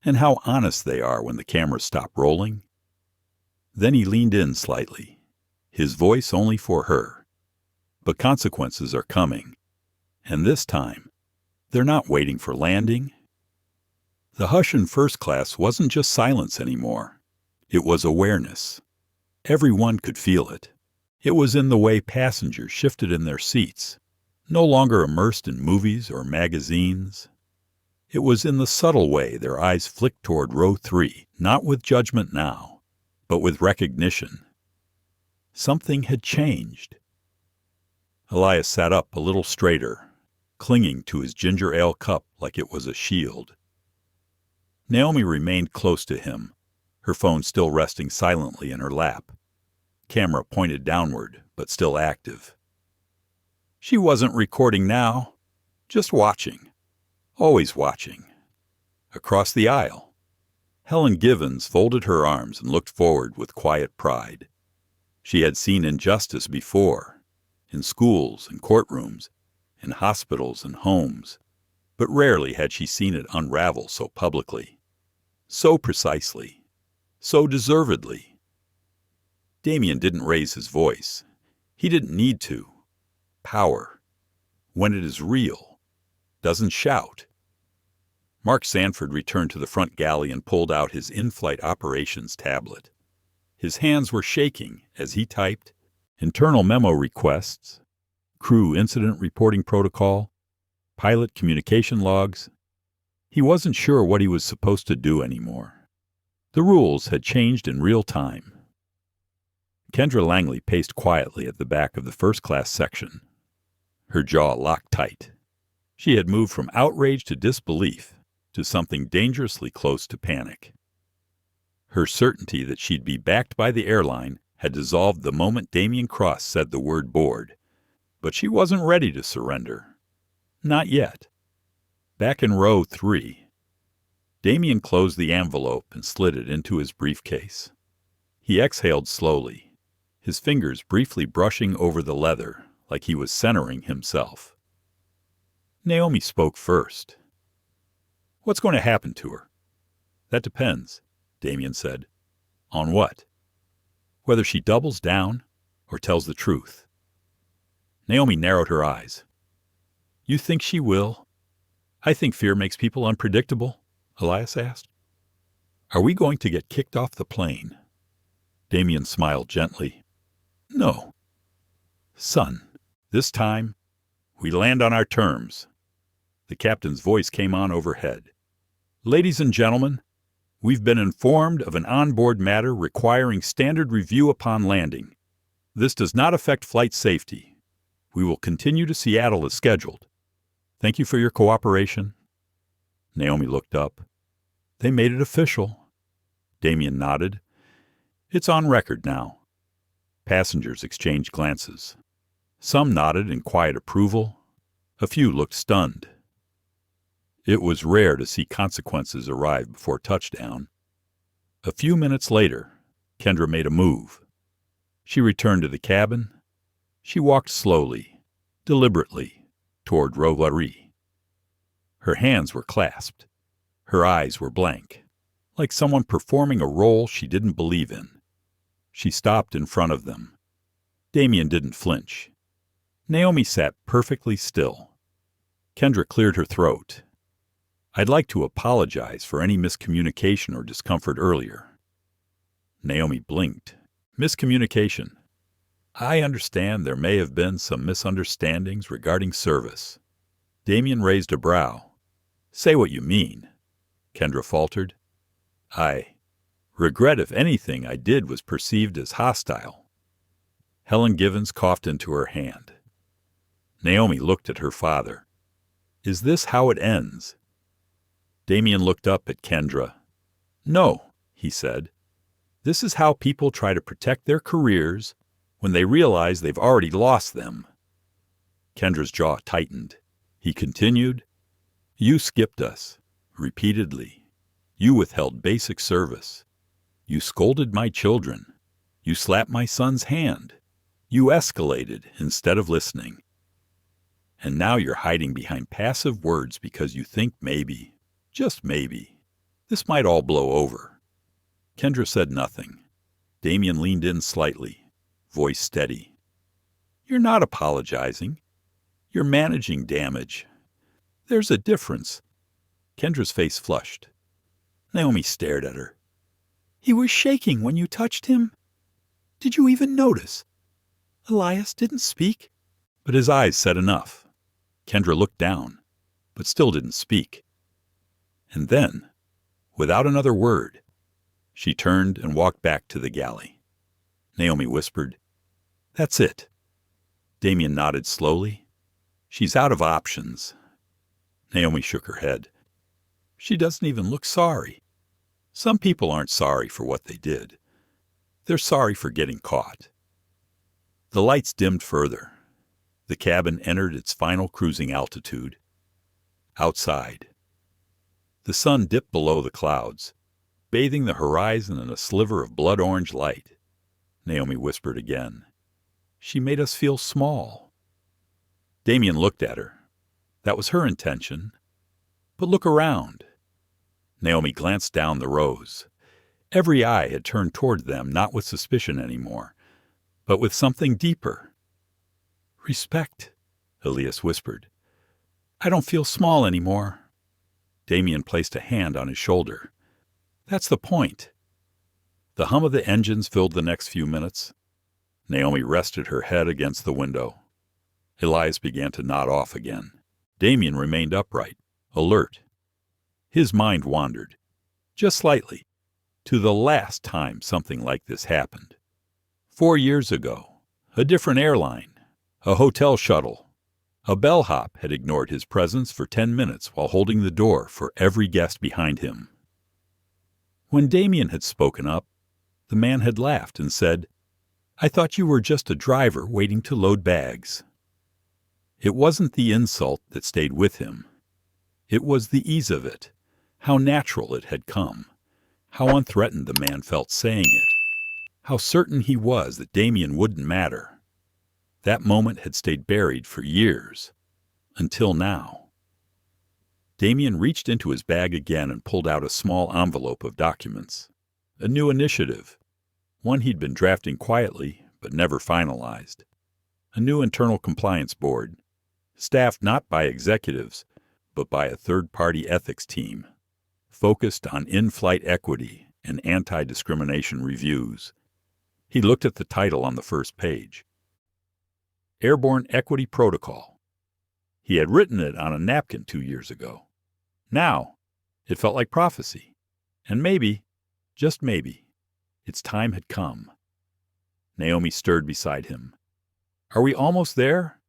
and how honest they are when the cameras stop rolling." Then he leaned in slightly, his voice only for her. "But consequences are coming, and this time, they're not waiting for landing." The hush in first class wasn't just silence anymore. It was awareness. Everyone could feel it. It was in the way passengers shifted in their seats, no longer immersed in movies or magazines. It was in the subtle way their eyes flicked toward row 3, not with judgment now, but with recognition. Something had changed. Elias sat up a little straighter, clinging to his ginger ale cup like it was a shield. Naomi remained close to him, her phone still resting silently in her lap. Camera pointed downward, but still active. She wasn't recording now, just watching, always watching. Across the aisle, Helen Givens folded her arms and looked forward with quiet pride. She had seen injustice before, in schools and courtrooms, in hospitals and homes, but rarely had she seen it unravel so publicly, so precisely, so deservedly. Damien didn't raise his voice. He didn't need to. Power, when it is real, doesn't shout. Mark Sanford returned to the front galley and pulled out his in-flight operations tablet. His hands were shaking as he typed internal memo requests, crew incident reporting protocol, pilot communication logs. He wasn't sure what he was supposed to do anymore. The rules had changed in real time. Kendra Langley paced quietly at the back of the first-class section, her jaw locked tight. She had moved from outrage to disbelief to something dangerously close to panic. Her certainty that she'd be backed by the airline had dissolved the moment Damien Cross said the word board, but she wasn't ready to surrender. Not yet. Back in row 3, Damien closed the envelope and slid it into his briefcase. He exhaled slowly, his fingers briefly brushing over the leather like he was centering himself. Naomi spoke first. "What's going to happen to her?" "That depends," Damien said. "On what?" "Whether she doubles down or tells the truth." Naomi narrowed her eyes. "You think she will?" "I think fear makes people unpredictable," Elias asked. "Are we going to get kicked off the plane?" Damien smiled gently. "No. Son, this time, we land on our terms." The captain's voice came on overhead. "Ladies and gentlemen, we've been informed of an onboard matter requiring standard review upon landing. This does not affect flight safety. We will continue to Seattle as scheduled. Thank you for your cooperation." Naomi looked up. "They made it official." Damien nodded. "It's on record now." Passengers exchanged glances. Some nodded in quiet approval. A few looked stunned. It was rare to see consequences arrive before touchdown. A few minutes later, Kendra made a move. She returned to the cabin. She walked slowly, deliberately, toward Rovary. Her hands were clasped. Her eyes were blank, like someone performing a role she didn't believe in. She stopped in front of them. Damien didn't flinch. Naomi sat perfectly still. Kendra cleared her throat. "I'd like to apologize for any miscommunication or discomfort earlier." Naomi blinked. "Miscommunication. I understand there may have been some misunderstandings regarding service." Damien raised a brow. "Say what you mean," Kendra faltered. "I regret if anything I did was perceived as hostile." Helen Givens coughed into her hand. Naomi looked at her father. "Is this how it ends?" Damien looked up at Kendra. "No," he said. "This is how people try to protect their careers when they realize they've already lost them." Kendra's jaw tightened. He continued, "You skipped us, repeatedly. You withheld basic service. You scolded my children. You slapped my son's hand. You escalated instead of listening. And now you're hiding behind passive words because you think maybe, just maybe, this might all blow over." Kendra said nothing. Damien leaned in slightly, voice steady. "You're not apologizing. You're managing damage. There's a difference." Kendra's face flushed. Naomi stared at her. "He was shaking when you touched him? Did you even notice? Elias didn't speak?" But his eyes said enough. Kendra looked down, but still didn't speak. And then, without another word, she turned and walked back to the galley. Naomi whispered, "That's it." Damien nodded slowly. "She's out of options." Naomi shook her head. "She doesn't even look sorry. Some people aren't sorry for what they did. They're sorry for getting caught." The lights dimmed further. The cabin entered its final cruising altitude. Outside, the sun dipped below the clouds, bathing the horizon in a sliver of blood-orange light. Naomi whispered again, "She made us feel small." Damien looked at her. That was her intention. But look around. Naomi glanced down the rows. Every eye had turned toward them, not with suspicion anymore, but with something deeper. "Respect," Elias whispered. "I don't feel small anymore." Damien placed a hand on his shoulder. "That's the point." The hum of the engines filled the next few minutes. Naomi rested her head against the window. Elias began to nod off again. Damien remained upright, alert. His mind wandered, just slightly, to the last time something like this happened. 4 years ago, a different airline, a hotel shuttle. A bellhop had ignored his presence for 10 minutes while holding the door for every guest behind him. When Damien had spoken up, the man had laughed and said, I thought you were just a driver waiting to load bags." It wasn't the insult that stayed with him. It was the ease of it, how natural it had come, how unthreatened the man felt saying it, how certain he was that Damien wouldn't matter. That moment had stayed buried for years, until now. Damien reached into his bag again and pulled out a small envelope of documents. A new initiative, one he'd been drafting quietly but never finalized. A new internal compliance board, staffed not by executives, but by a third-party ethics team, focused on in-flight equity and anti-discrimination reviews. He looked at the title on the first page. Airborne Equity Protocol. He had written it on a napkin 2 years ago. Now, it felt like prophecy. And maybe, just maybe, its time had come. Naomi stirred beside him. "Are we almost there?"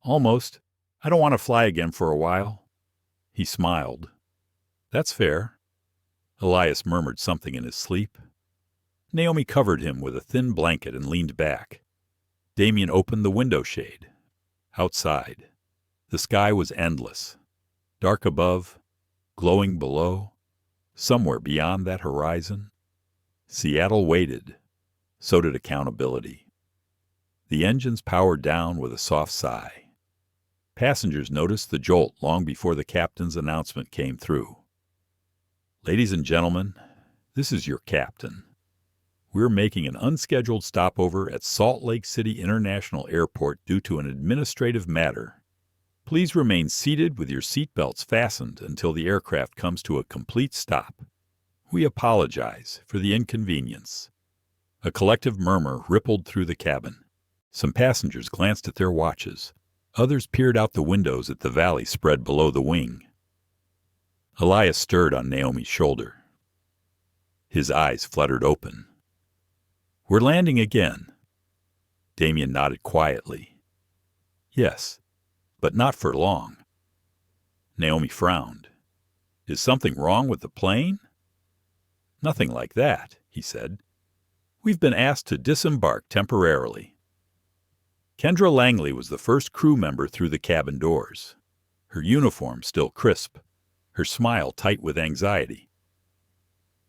"Almost. I don't want to fly again for a while." He smiled. "That's fair." Elias murmured something in his sleep. Naomi covered him with a thin blanket and leaned back. Damien opened the window shade. Outside, the sky was endless. Dark above, glowing below, somewhere beyond that horizon. Seattle waited. So did accountability. The engines powered down with a soft sigh. Passengers noticed the jolt long before the captain's announcement came through. "Ladies and gentlemen, this is your captain. We're making an unscheduled stopover at Salt Lake City International Airport due to an administrative matter. Please remain seated with your seatbelts fastened until the aircraft comes to a complete stop. We apologize for the inconvenience." A collective murmur rippled through the cabin. Some passengers glanced at their watches. Others peered out the windows at the valley spread below the wing. Elias stirred on Naomi's shoulder. His eyes fluttered open. "We're landing again." Damien nodded quietly. "Yes, but not for long." Naomi frowned. "Is something wrong with the plane?" "Nothing like that," he said. "We've been asked to disembark temporarily." Kendra Langley was the first crew member through the cabin doors, her uniform still crisp, her smile tight with anxiety.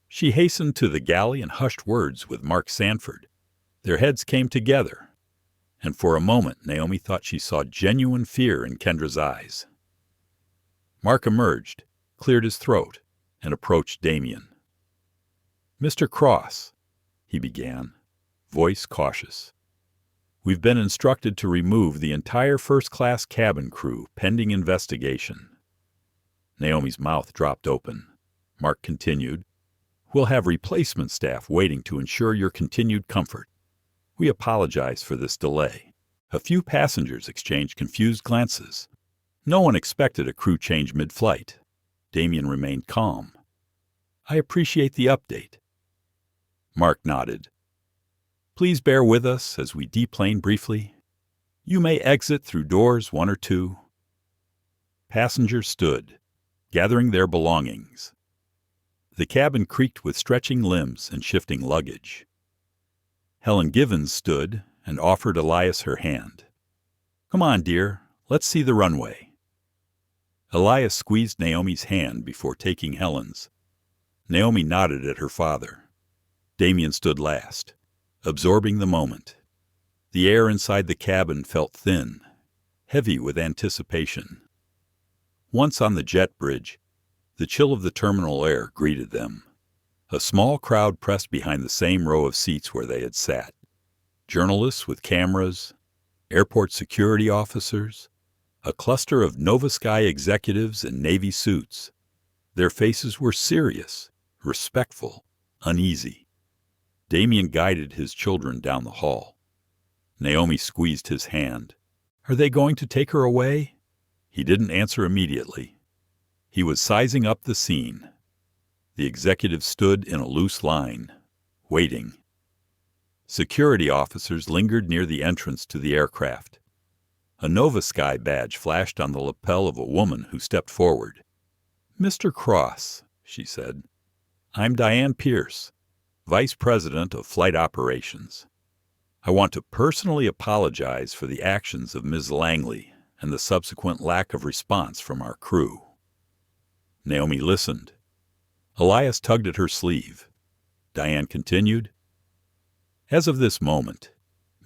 She hastened to the galley and hushed words with Mark Sanford. Their heads came together, and for a moment Naomi thought she saw genuine fear in Kendra's eyes. Mark emerged, cleared his throat, and approached Damien. "Mr. Cross," he began, voice cautious. "We've been instructed to remove the entire first-class cabin crew pending investigation." Naomi's mouth dropped open. Mark continued, "We'll have replacement staff waiting to ensure your continued comfort. We apologize for this delay." A few passengers exchanged confused glances. No one expected a crew change mid-flight. Damien remained calm. "I appreciate the update." Mark nodded. "Please bear with us as we deplane briefly. You may exit through doors 1 or 2. Passengers stood, gathering their belongings. The cabin creaked with stretching limbs and shifting luggage. Helen Givens stood and offered Elias her hand. "Come on, dear, let's see the runway." Elias squeezed Naomi's hand before taking Helen's. Naomi nodded at her father. Damien stood last, absorbing the moment. The air inside the cabin felt thin, heavy with anticipation. Once on the jet bridge, the chill of the terminal air greeted them. A small crowd pressed behind the same row of seats where they had sat. Journalists with cameras, airport security officers, a cluster of NovaSky executives in Navy suits. Their faces were serious, respectful, uneasy. Damien guided his children down the hall. Naomi squeezed his hand. "Are they going to take her away?" He didn't answer immediately. He was sizing up the scene. The executive stood in a loose line, waiting. Security officers lingered near the entrance to the aircraft. A NovaSky badge flashed on the lapel of a woman who stepped forward. "Mr. Cross," she said, "I'm Diane Pierce, Vice President of Flight Operations." I want to personally apologize for the actions of Ms. Langley and the subsequent lack of response from our crew." Naomi listened. Elias tugged at her sleeve. Diane continued, "As of this moment,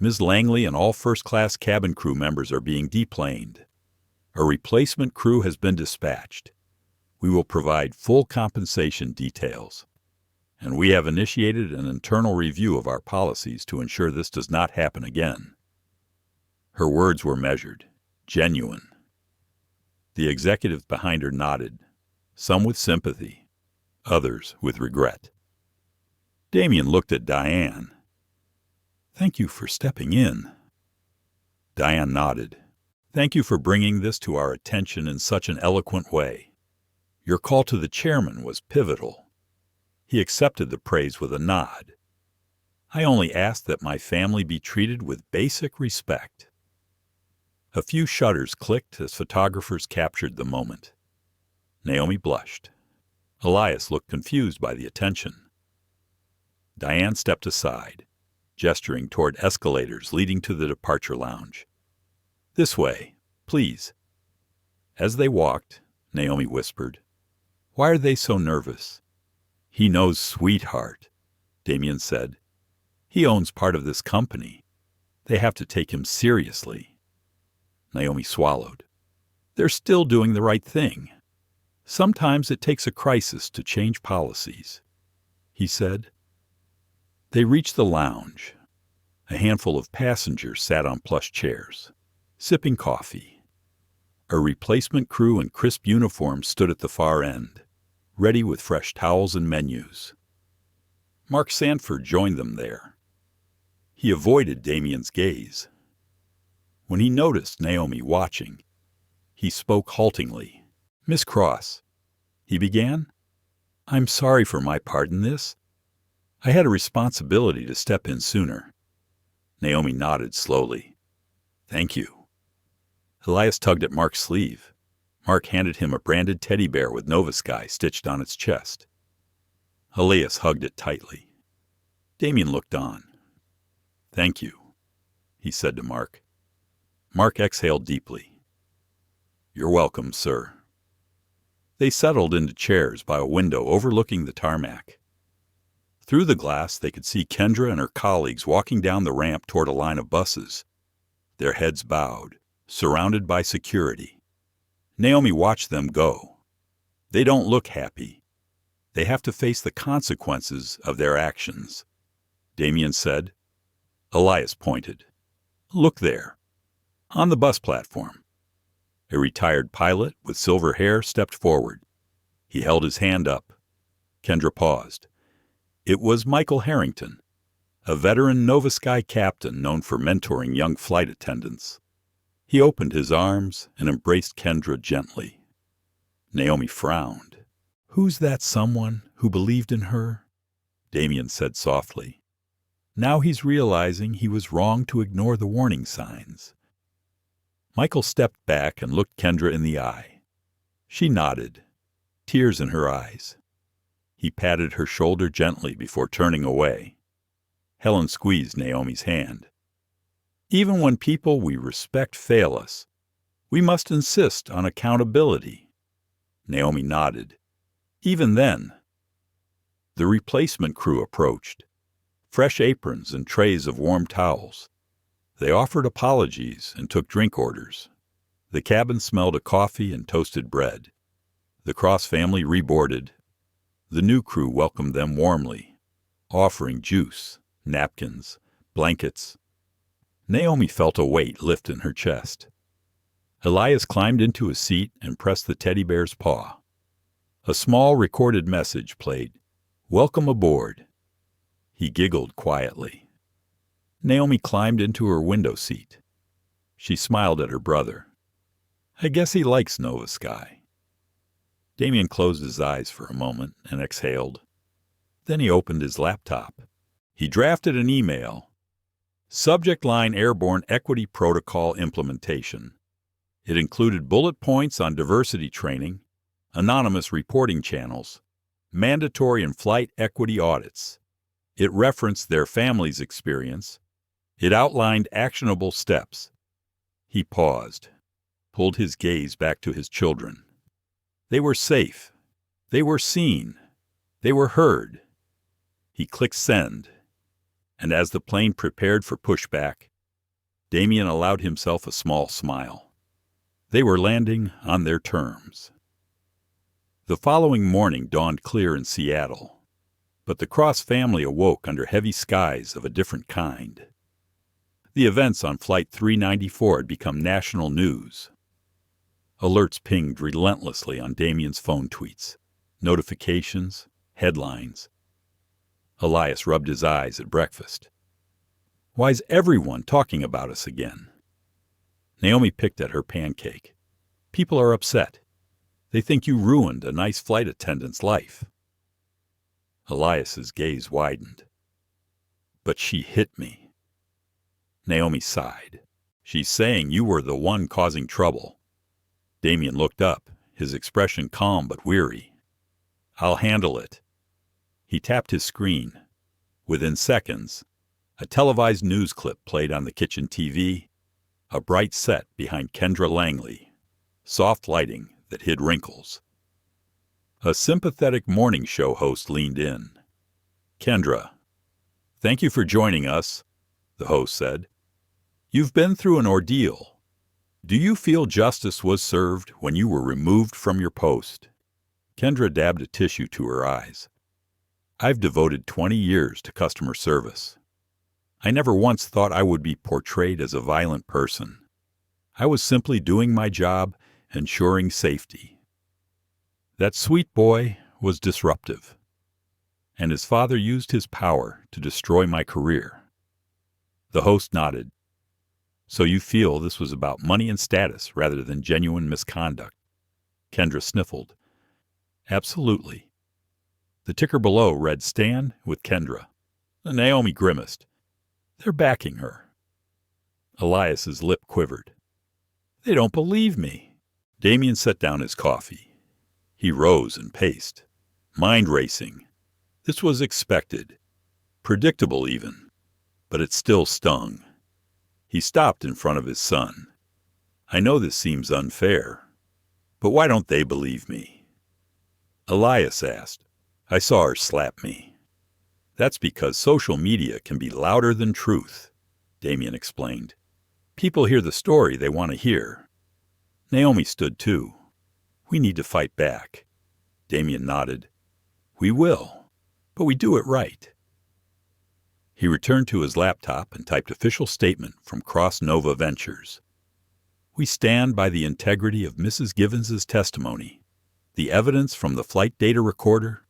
Ms. Langley and all first-class cabin crew members are being deplaned. A replacement crew has been dispatched. We will provide full compensation details. And we have initiated an internal review of our policies to ensure this does not happen again." Her words were measured, genuine. The executives behind her nodded, some with sympathy, others with regret. Damien looked at Diane. "Thank you for stepping in." Diane nodded. "Thank you for bringing this to our attention in such an eloquent way. Your call to the chairman was pivotal." He accepted the praise with a nod. "I only ask that my family be treated with basic respect." A few shutters clicked as photographers captured the moment. Naomi blushed. Elias looked confused by the attention. Diane stepped aside, gesturing toward escalators leading to the departure lounge. "This way, please." As they walked, Naomi whispered, "Why are they so nervous?" "He knows sweetheart," Damien said. "He owns part of this company. They have to take him seriously." Naomi swallowed. "They're still doing the right thing. Sometimes it takes a crisis to change policies," he said. They reached the lounge. A handful of passengers sat on plush chairs, sipping coffee. A replacement crew in crisp uniforms stood at the far end, ready with fresh towels and menus. Mark Sanford joined them there. He avoided Damien's gaze. When he noticed Naomi watching, he spoke haltingly. "Miss Cross," he began, "I'm sorry for my part in this. I had a responsibility to step in sooner." Naomi nodded slowly. "Thank you." Elias tugged at Mark's sleeve. Mark handed him a branded teddy bear with NovaSky stitched on its chest. Elias hugged it tightly. Damien looked on. "Thank you," he said to Mark. Mark exhaled deeply. "You're welcome, sir." They settled into chairs by a window overlooking the tarmac. Through the glass they could see Kendra and her colleagues walking down the ramp toward a line of buses, their heads bowed, surrounded by security. Naomi watched them go. They don't look happy. They have to face the consequences of their actions. Damien said. Elias pointed. "Look there." On the bus platform. A retired pilot with silver hair stepped forward. He held his hand up. Kendra paused. It was Michael Harrington, a veteran NovaSky captain known for mentoring young flight attendants. He opened his arms and embraced Kendra gently. Naomi frowned. "Who's that someone who believed in her?" Damien said softly. Now he's realizing he was wrong to ignore the warning signs. Michael stepped back and looked Kendra in the eye. She nodded, tears in her eyes. He patted her shoulder gently before turning away. Helen squeezed Naomi's hand. "Even when people we respect fail us, we must insist on accountability." Naomi nodded. "Even then." The replacement crew approached. Fresh aprons and trays of warm towels. They offered apologies and took drink orders. The cabin smelled of coffee and toasted bread. The Cross family reboarded. The new crew welcomed them warmly, offering juice, napkins, blankets. Naomi felt a weight lift in her chest. Elias climbed into a seat and pressed the teddy bear's paw. A small recorded message played, "Welcome aboard." He giggled quietly. Naomi climbed into her window seat. She smiled at her brother. "I guess he likes NovaSky." Damien closed his eyes for a moment and exhaled. Then he opened his laptop. He drafted an email. Subject line Airborne Equity Protocol Implementation. It included bullet points on diversity training, anonymous reporting channels, mandatory in-flight equity audits. It referenced their family's experience, It outlined actionable steps. He paused, pulled his gaze back to his children. They were safe. They were seen. They were heard. He clicked send, and as the plane prepared for pushback, Damien allowed himself a small smile. They were landing on their terms. The following morning dawned clear in Seattle, but the Cross family awoke under heavy skies of a different kind. The events on Flight 394 had become national news. Alerts pinged relentlessly on Damien's phone tweets, notifications, headlines. Elias rubbed his eyes at breakfast. Why's everyone talking about us again? Naomi picked at her pancake. People are upset. They think you ruined a nice flight attendant's life. Elias's gaze widened. But she hit me. Naomi sighed. She's saying you were the one causing trouble. Damien looked up, his expression calm but weary. I'll handle it. He tapped his screen. Within seconds, a televised news clip played on the kitchen TV, a bright set behind Kendra Langley, soft lighting that hid wrinkles. A sympathetic morning show host leaned in. Kendra, thank you for joining us, the host said. You've been through an ordeal. Do you feel justice was served when you were removed from your post? Kendra dabbed a tissue to her eyes. I've devoted 20 years to customer service. I never once thought I would be portrayed as a violent person. I was simply doing my job, ensuring safety. That sweet boy was disruptive, and his father used his power to destroy my career. The host nodded. So you feel this was about money and status rather than genuine misconduct? Kendra sniffled. Absolutely. The ticker below read Stan with Kendra. Naomi grimaced. They're backing her. Elias's lip quivered. They don't believe me. Damien set down his coffee. He rose and paced, mind racing. This was expected, predictable even, but it still stung. He stopped in front of his son. I know this seems unfair, but why don't they believe me? Elias asked. I saw her slap me. That's because social media can be louder than truth, Damien explained. People hear the story they want to hear. Naomi stood too. We need to fight back. Damien nodded. We will, but we do it right. He returned to his laptop and typed official statement from Cross Nova Ventures. We stand by the integrity of Mrs. Givens' testimony, the evidence from the flight data recorder,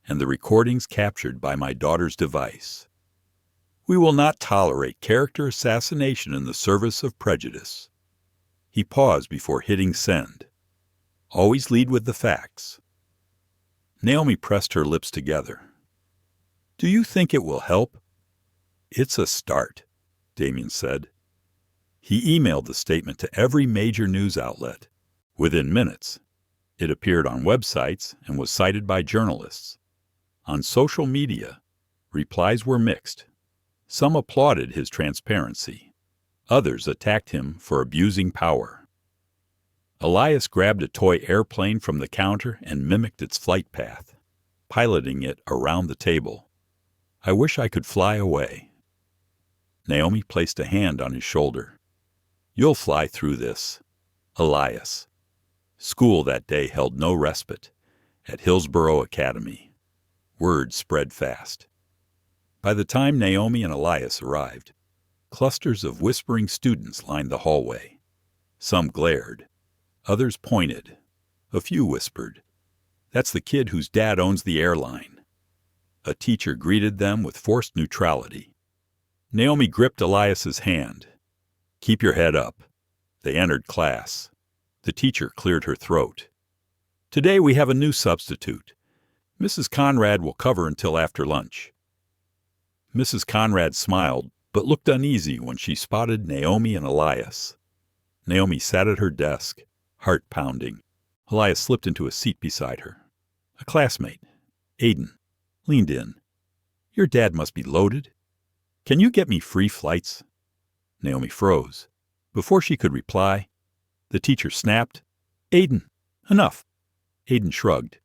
and the recordings captured by my daughter's device. We will not tolerate character assassination in the service of prejudice. He paused before hitting send. Always lead with the facts. Naomi pressed her lips together. Do you think it will help? It's a start, Damien said. He emailed the statement to every major news outlet. Within minutes, it appeared on websites and was cited by journalists. On social media, replies were mixed. Some applauded his transparency. Others attacked him for abusing power. Elias grabbed a toy airplane from the counter and mimicked its flight path, piloting it around the table. I wish I could fly away. Naomi placed a hand on his shoulder. You'll fly through this. Elias. School that day held no respite at Hillsborough Academy. Word spread fast. By the time Naomi and Elias arrived, clusters of whispering students lined the hallway. Some glared. Others pointed. A few whispered, That's the kid whose dad owns the airline. A teacher greeted them with forced neutrality. Naomi gripped Elias's hand. Keep your head up. They entered class. The teacher cleared her throat. Today we have a new substitute. Mrs. Conrad will cover until after lunch. Mrs. Conrad smiled, but looked uneasy when she spotted Naomi and Elias. Naomi sat at her desk, heart pounding. Elias slipped into a seat beside her. A classmate, Aiden, leaned in. Your dad must be loaded. Can you get me free flights? Naomi froze. Before she could reply, the teacher snapped, "Aiden, enough." Aiden shrugged.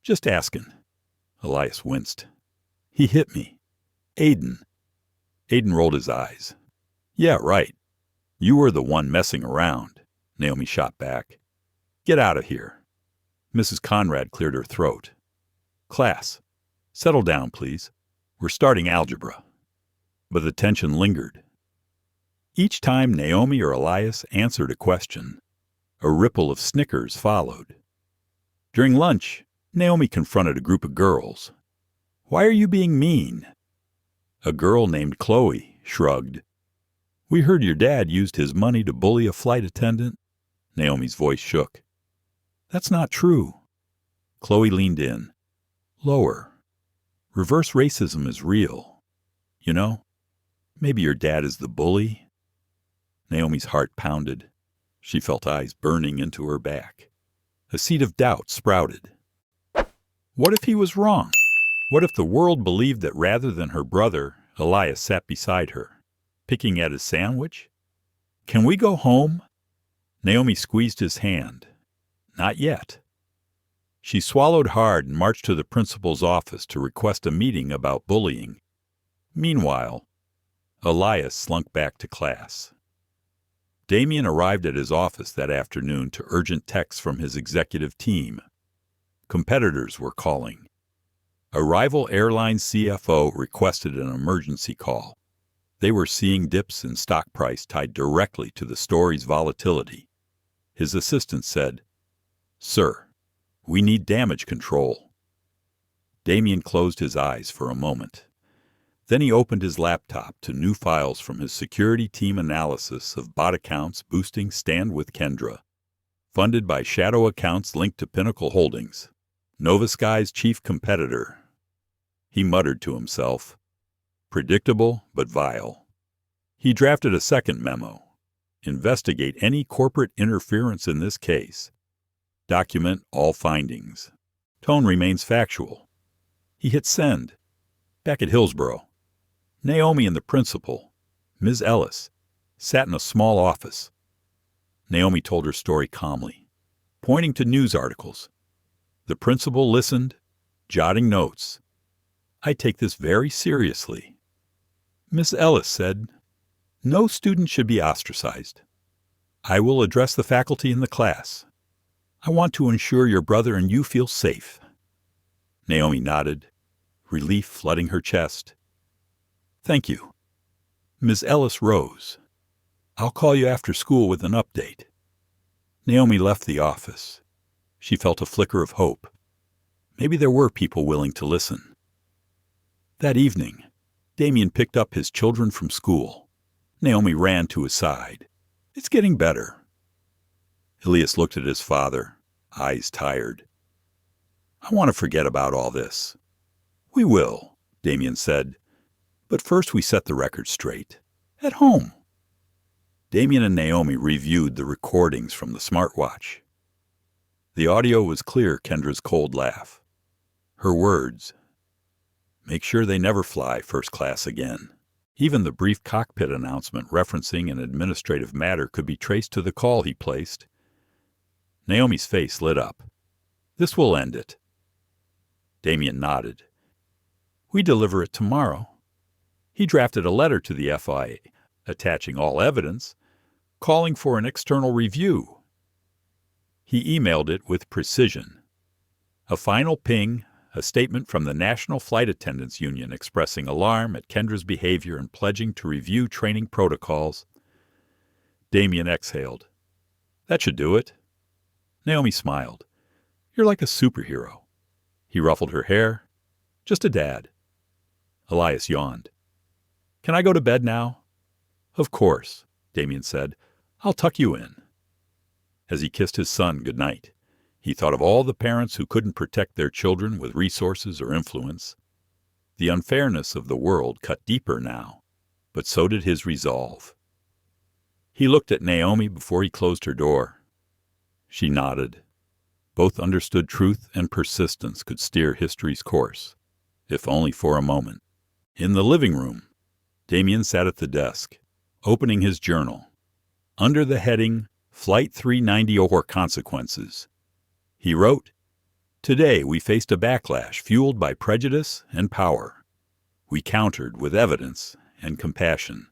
"Just askin'." Elias winced. "He hit me." "Aiden." Aiden rolled his eyes. "Yeah, right. You were the one messing around," Naomi shot back. "Get out of here." Mrs. Conrad cleared her throat. "Class, settle down, please. We're starting algebra." But the tension lingered. Each time Naomi or Elias answered a question, a ripple of snickers followed. During lunch, Naomi confronted a group of girls. "Why are you being mean?" A girl named Chloe shrugged. "We heard your dad used his money to bully a flight attendant." Naomi's voice shook. "That's not true." Chloe leaned in. "Lower. Reverse racism is real. You know, maybe your dad is the bully." Naomi's heart pounded. She felt eyes burning into her back. A seed of doubt sprouted. What if he was wrong? What if the world believed that rather than her brother, Elias sat beside her, picking at his sandwich? "Can we go home?" Naomi squeezed his hand. "Not yet." She swallowed hard and marched to the principal's office to request a meeting about bullying. Meanwhile, Elias slunk back to class. Damien arrived at his office that afternoon to urgent texts from his executive team. Competitors were calling. A rival airline CFO requested an emergency call. They were seeing dips in stock price tied directly to the story's volatility. His assistant said, "Sir, we need damage control." Damien closed his eyes for a moment. Then he opened his laptop to new files from his security team analysis of bot accounts boosting Stand with Kendra, funded by shadow accounts linked to Pinnacle Holdings, NovaSky's chief competitor. He muttered to himself, "Predictable but vile." He drafted a second memo. "Investigate any corporate interference in this case. Document all findings." Tone remains factual. He hit send. Back at Hillsborough, Naomi and the principal, Ms. Ellis, sat in a small office. Naomi told her story calmly, pointing to news articles. The principal listened, jotting notes. "I take this very seriously." Ms. Ellis said, "No student should be ostracized. I will address the faculty and the class. I want to ensure your brother and you feel safe." Naomi nodded, relief flooding her chest. "Thank you." Ms. Ellis rose. "I'll call you after school with an update." Naomi left the office. She felt a flicker of hope. Maybe there were people willing to listen. That evening, Damien picked up his children from school. Naomi ran to his side. "It's getting better." Elias looked at his father, eyes tired. "I want to forget about all this." "We will," Damien said. "But first we set the record straight. At home." Damien and Naomi reviewed the recordings from the smartwatch. The audio was clear Kendra's cold laugh. Her words, "Make sure they never fly first class again." Even the brief cockpit announcement referencing an administrative matter could be traced to the call he placed. Naomi's face lit up. "This will end it." Damien nodded. "We deliver it tomorrow." He drafted a letter to the FIA, attaching all evidence, calling for an external review. He emailed it with precision. A final ping, a statement from the National Flight Attendants Union expressing alarm at Kendra's behavior and pledging to review training protocols. Damien exhaled. "That should do it." Naomi smiled. "You're like a superhero." He ruffled her hair. "Just a dad." Elias yawned. "Can I go to bed now?" "Of course," Damien said. "I'll tuck you in." As he kissed his son goodnight, he thought of all the parents who couldn't protect their children with resources or influence. The unfairness of the world cut deeper now, but so did his resolve. He looked at Naomi before he closed her door. She nodded. Both understood truth and persistence could steer history's course, if only for a moment. In the living room, Damien sat at the desk, opening his journal. Under the heading, Flight 394 Consequences, he wrote, "Today we faced a backlash fueled by prejudice and power. We countered with evidence and compassion.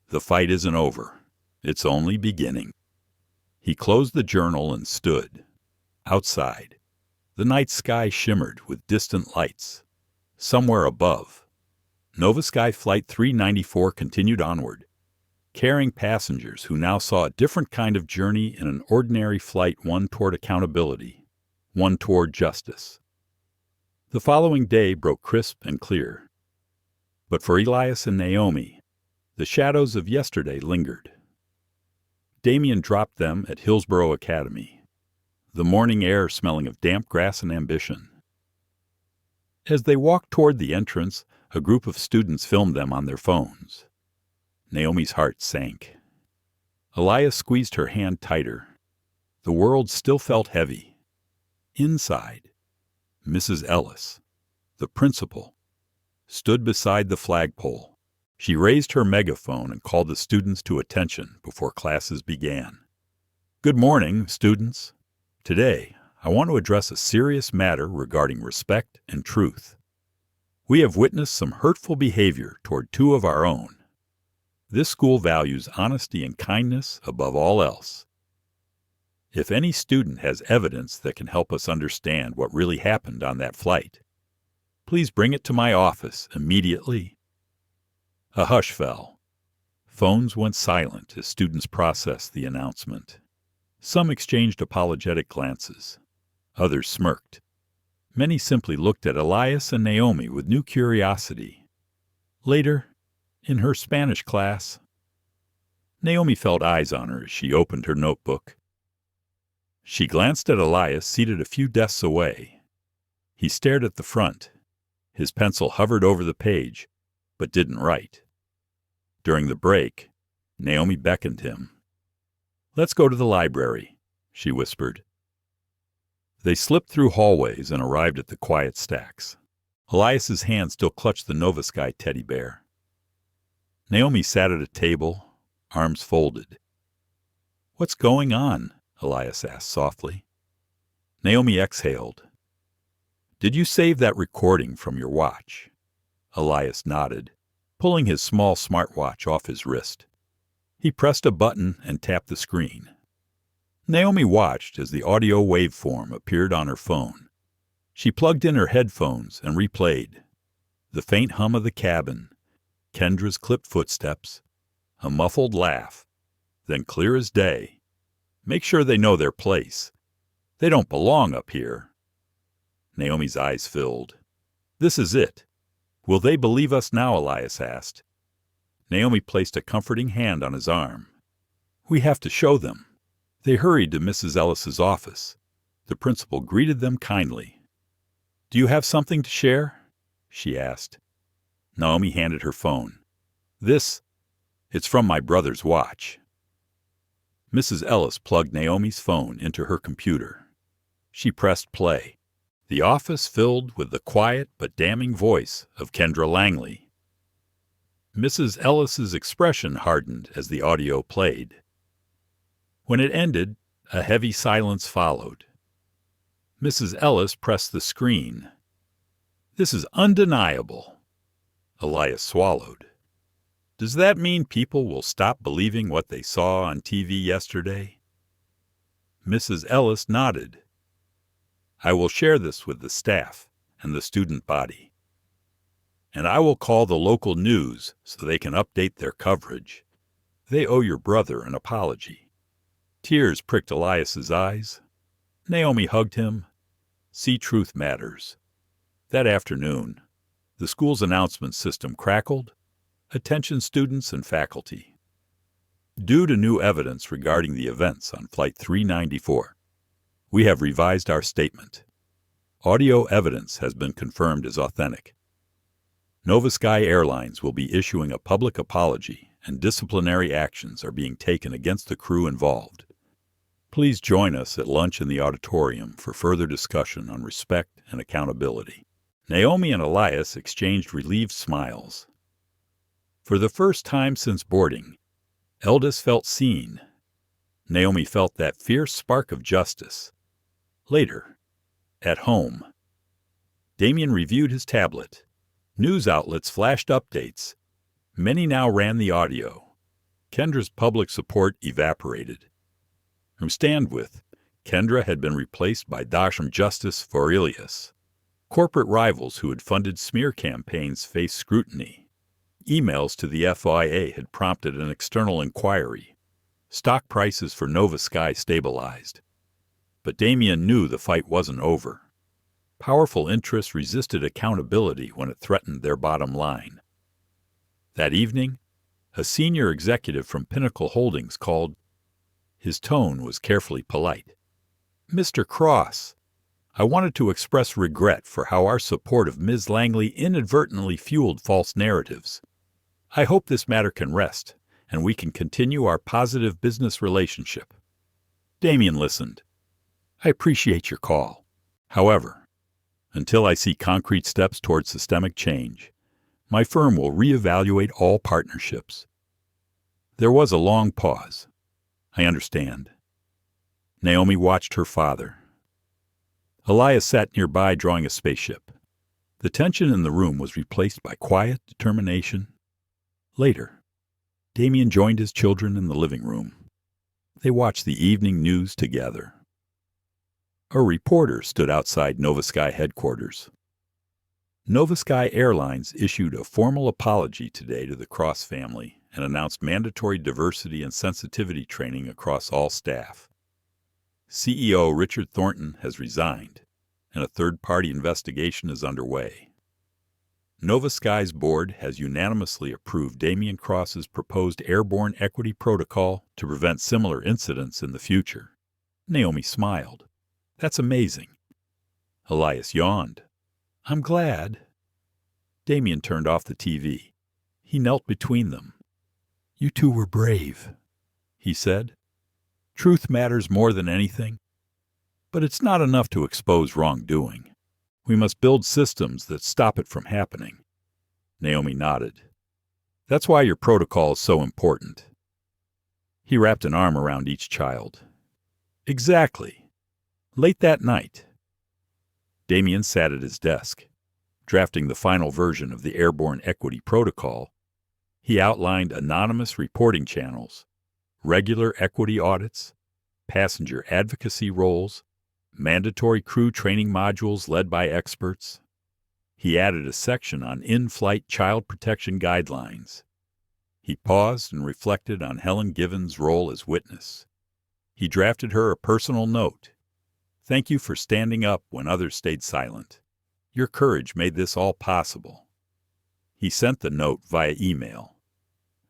The fight isn't over. It's only beginning." He closed the journal and stood. Outside, the night sky shimmered with distant lights. Somewhere above, NovaSky Flight 394 continued onward, carrying passengers who now saw a different kind of journey in an ordinary flight, one toward accountability, one toward justice. The following day broke crisp and clear. But for Elias and Naomi, the shadows of yesterday lingered. Damien dropped them at Hillsborough Academy, the morning air smelling of damp grass and ambition. As they walked toward the entrance, a group of students filmed them on their phones. Naomi's heart sank. Elias squeezed her hand tighter. The world still felt heavy. Inside, Mrs. Ellis, the principal, stood beside the flagpole. She raised her megaphone and called the students to attention before classes began. "Good morning, students. Today, I want to address a serious matter regarding respect and truth. We have witnessed some hurtful behavior toward two of our own. This school values honesty and kindness above all else. If any student has evidence that can help us understand what really happened on that flight, please bring it to my office immediately." A hush fell. Phones went silent as students processed the announcement. Some exchanged apologetic glances. Others smirked. Many simply looked at Elias and Naomi with new curiosity. Later, in her Spanish class, Naomi felt eyes on her as she opened her notebook. She glanced at Elias, seated a few desks away. He stared at the front. His pencil hovered over the page, but didn't write. During the break, Naomi beckoned him. "Let's go to the library," she whispered. They slipped through hallways and arrived at the quiet stacks. Elias's hand still clutched the NovaSky teddy bear. Naomi sat at a table, arms folded. "What's going on?" Elias asked softly. Naomi exhaled. "Did you save that recording from your watch?" Elias nodded, pulling his small smartwatch off his wrist. He pressed a button and tapped the screen. Naomi watched as the audio waveform appeared on her phone. She plugged in her headphones and replayed. The faint hum of the cabin, Kendra's clipped footsteps, a muffled laugh, then clear as day. "Make sure they know their place. They don't belong up here." Naomi's eyes filled. "This is it. Will they believe us now?" Elias asked. Naomi placed a comforting hand on his arm. "We have to show them." They hurried to Mrs. Ellis's office. The principal greeted them kindly. "Do you have something to share?" she asked. Naomi handed her phone. It's from my brother's watch." Mrs. Ellis plugged Naomi's phone into her computer. She pressed play. The office filled with the quiet but damning voice of Kendra Langley. Mrs. Ellis's expression hardened as the audio played. When it ended, a heavy silence followed. Mrs. Ellis pressed the screen. "This is undeniable." Elias swallowed. "Does that mean people will stop believing what they saw on TV yesterday?" Mrs. Ellis nodded. "I will share this with the staff and the student body. And I will call the local news so they can update their coverage. They owe your brother an apology." Tears pricked Elias's eyes. Naomi hugged him. See truth matters. That afternoon, the school's announcement system crackled. Attention students and faculty. Due to new evidence regarding the events on Flight 394, we have revised our statement. Audio evidence has been confirmed as authentic. NovaSky Airlines will be issuing a public apology, and disciplinary actions are being taken against the crew involved. Please join us at lunch in the auditorium for further discussion on respect and accountability. Naomi and Elias exchanged relieved smiles. For the first time since boarding, Eldest felt seen. Naomi felt that fierce spark of justice. Later, at home, Damien reviewed his tablet. News outlets flashed updates. Many now ran the audio. Kendra's public support evaporated. From Stand With, Kendra had been replaced by Dasham Justice for Elias. Corporate rivals who had funded smear campaigns faced scrutiny. Emails to the FIA had prompted an external inquiry. Stock prices for NovaSky stabilized. But Damien knew the fight wasn't over. Powerful interests resisted accountability when it threatened their bottom line. That evening, a senior executive from Pinnacle Holdings called. His tone was carefully polite. "Mr. Cross, I wanted to express regret for how our support of Ms. Langley inadvertently fueled false narratives. I hope this matter can rest, and we can continue our positive business relationship." Damien listened. "I appreciate your call. However, until I see concrete steps toward systemic change, my firm will reevaluate all partnerships." There was a long pause. "I understand." Naomi watched her father. Elias sat nearby drawing a spaceship. The tension in the room was replaced by quiet determination. Later, Damien joined his children in the living room. They watched the evening news together. A reporter stood outside NovaSky headquarters. NovaSky Airlines issued a formal apology today to the Cross family and announced mandatory diversity and sensitivity training across all staff. CEO Richard Thornton has resigned, and a third-party investigation is underway. NovaSky's board has unanimously approved Damien Cross's proposed airborne equity protocol to prevent similar incidents in the future. Naomi smiled. "That's amazing." Elias yawned. "I'm glad." Damien turned off the TV. He knelt between them. "You two were brave," he said. "Truth matters more than anything. But it's not enough to expose wrongdoing. We must build systems that stop it from happening." Naomi nodded. "That's why your protocol is so important." He wrapped an arm around each child. "Exactly." Late that night, Damien sat at his desk, drafting the final version of the Airborne Equity Protocol. He outlined anonymous reporting channels, regular equity audits, passenger advocacy roles, mandatory crew training modules led by experts. He added a section on in-flight child protection guidelines. He paused and reflected on Helen Givens' role as witness. He drafted her a personal note. "Thank you for standing up when others stayed silent. Your courage made this all possible." He sent the note via email.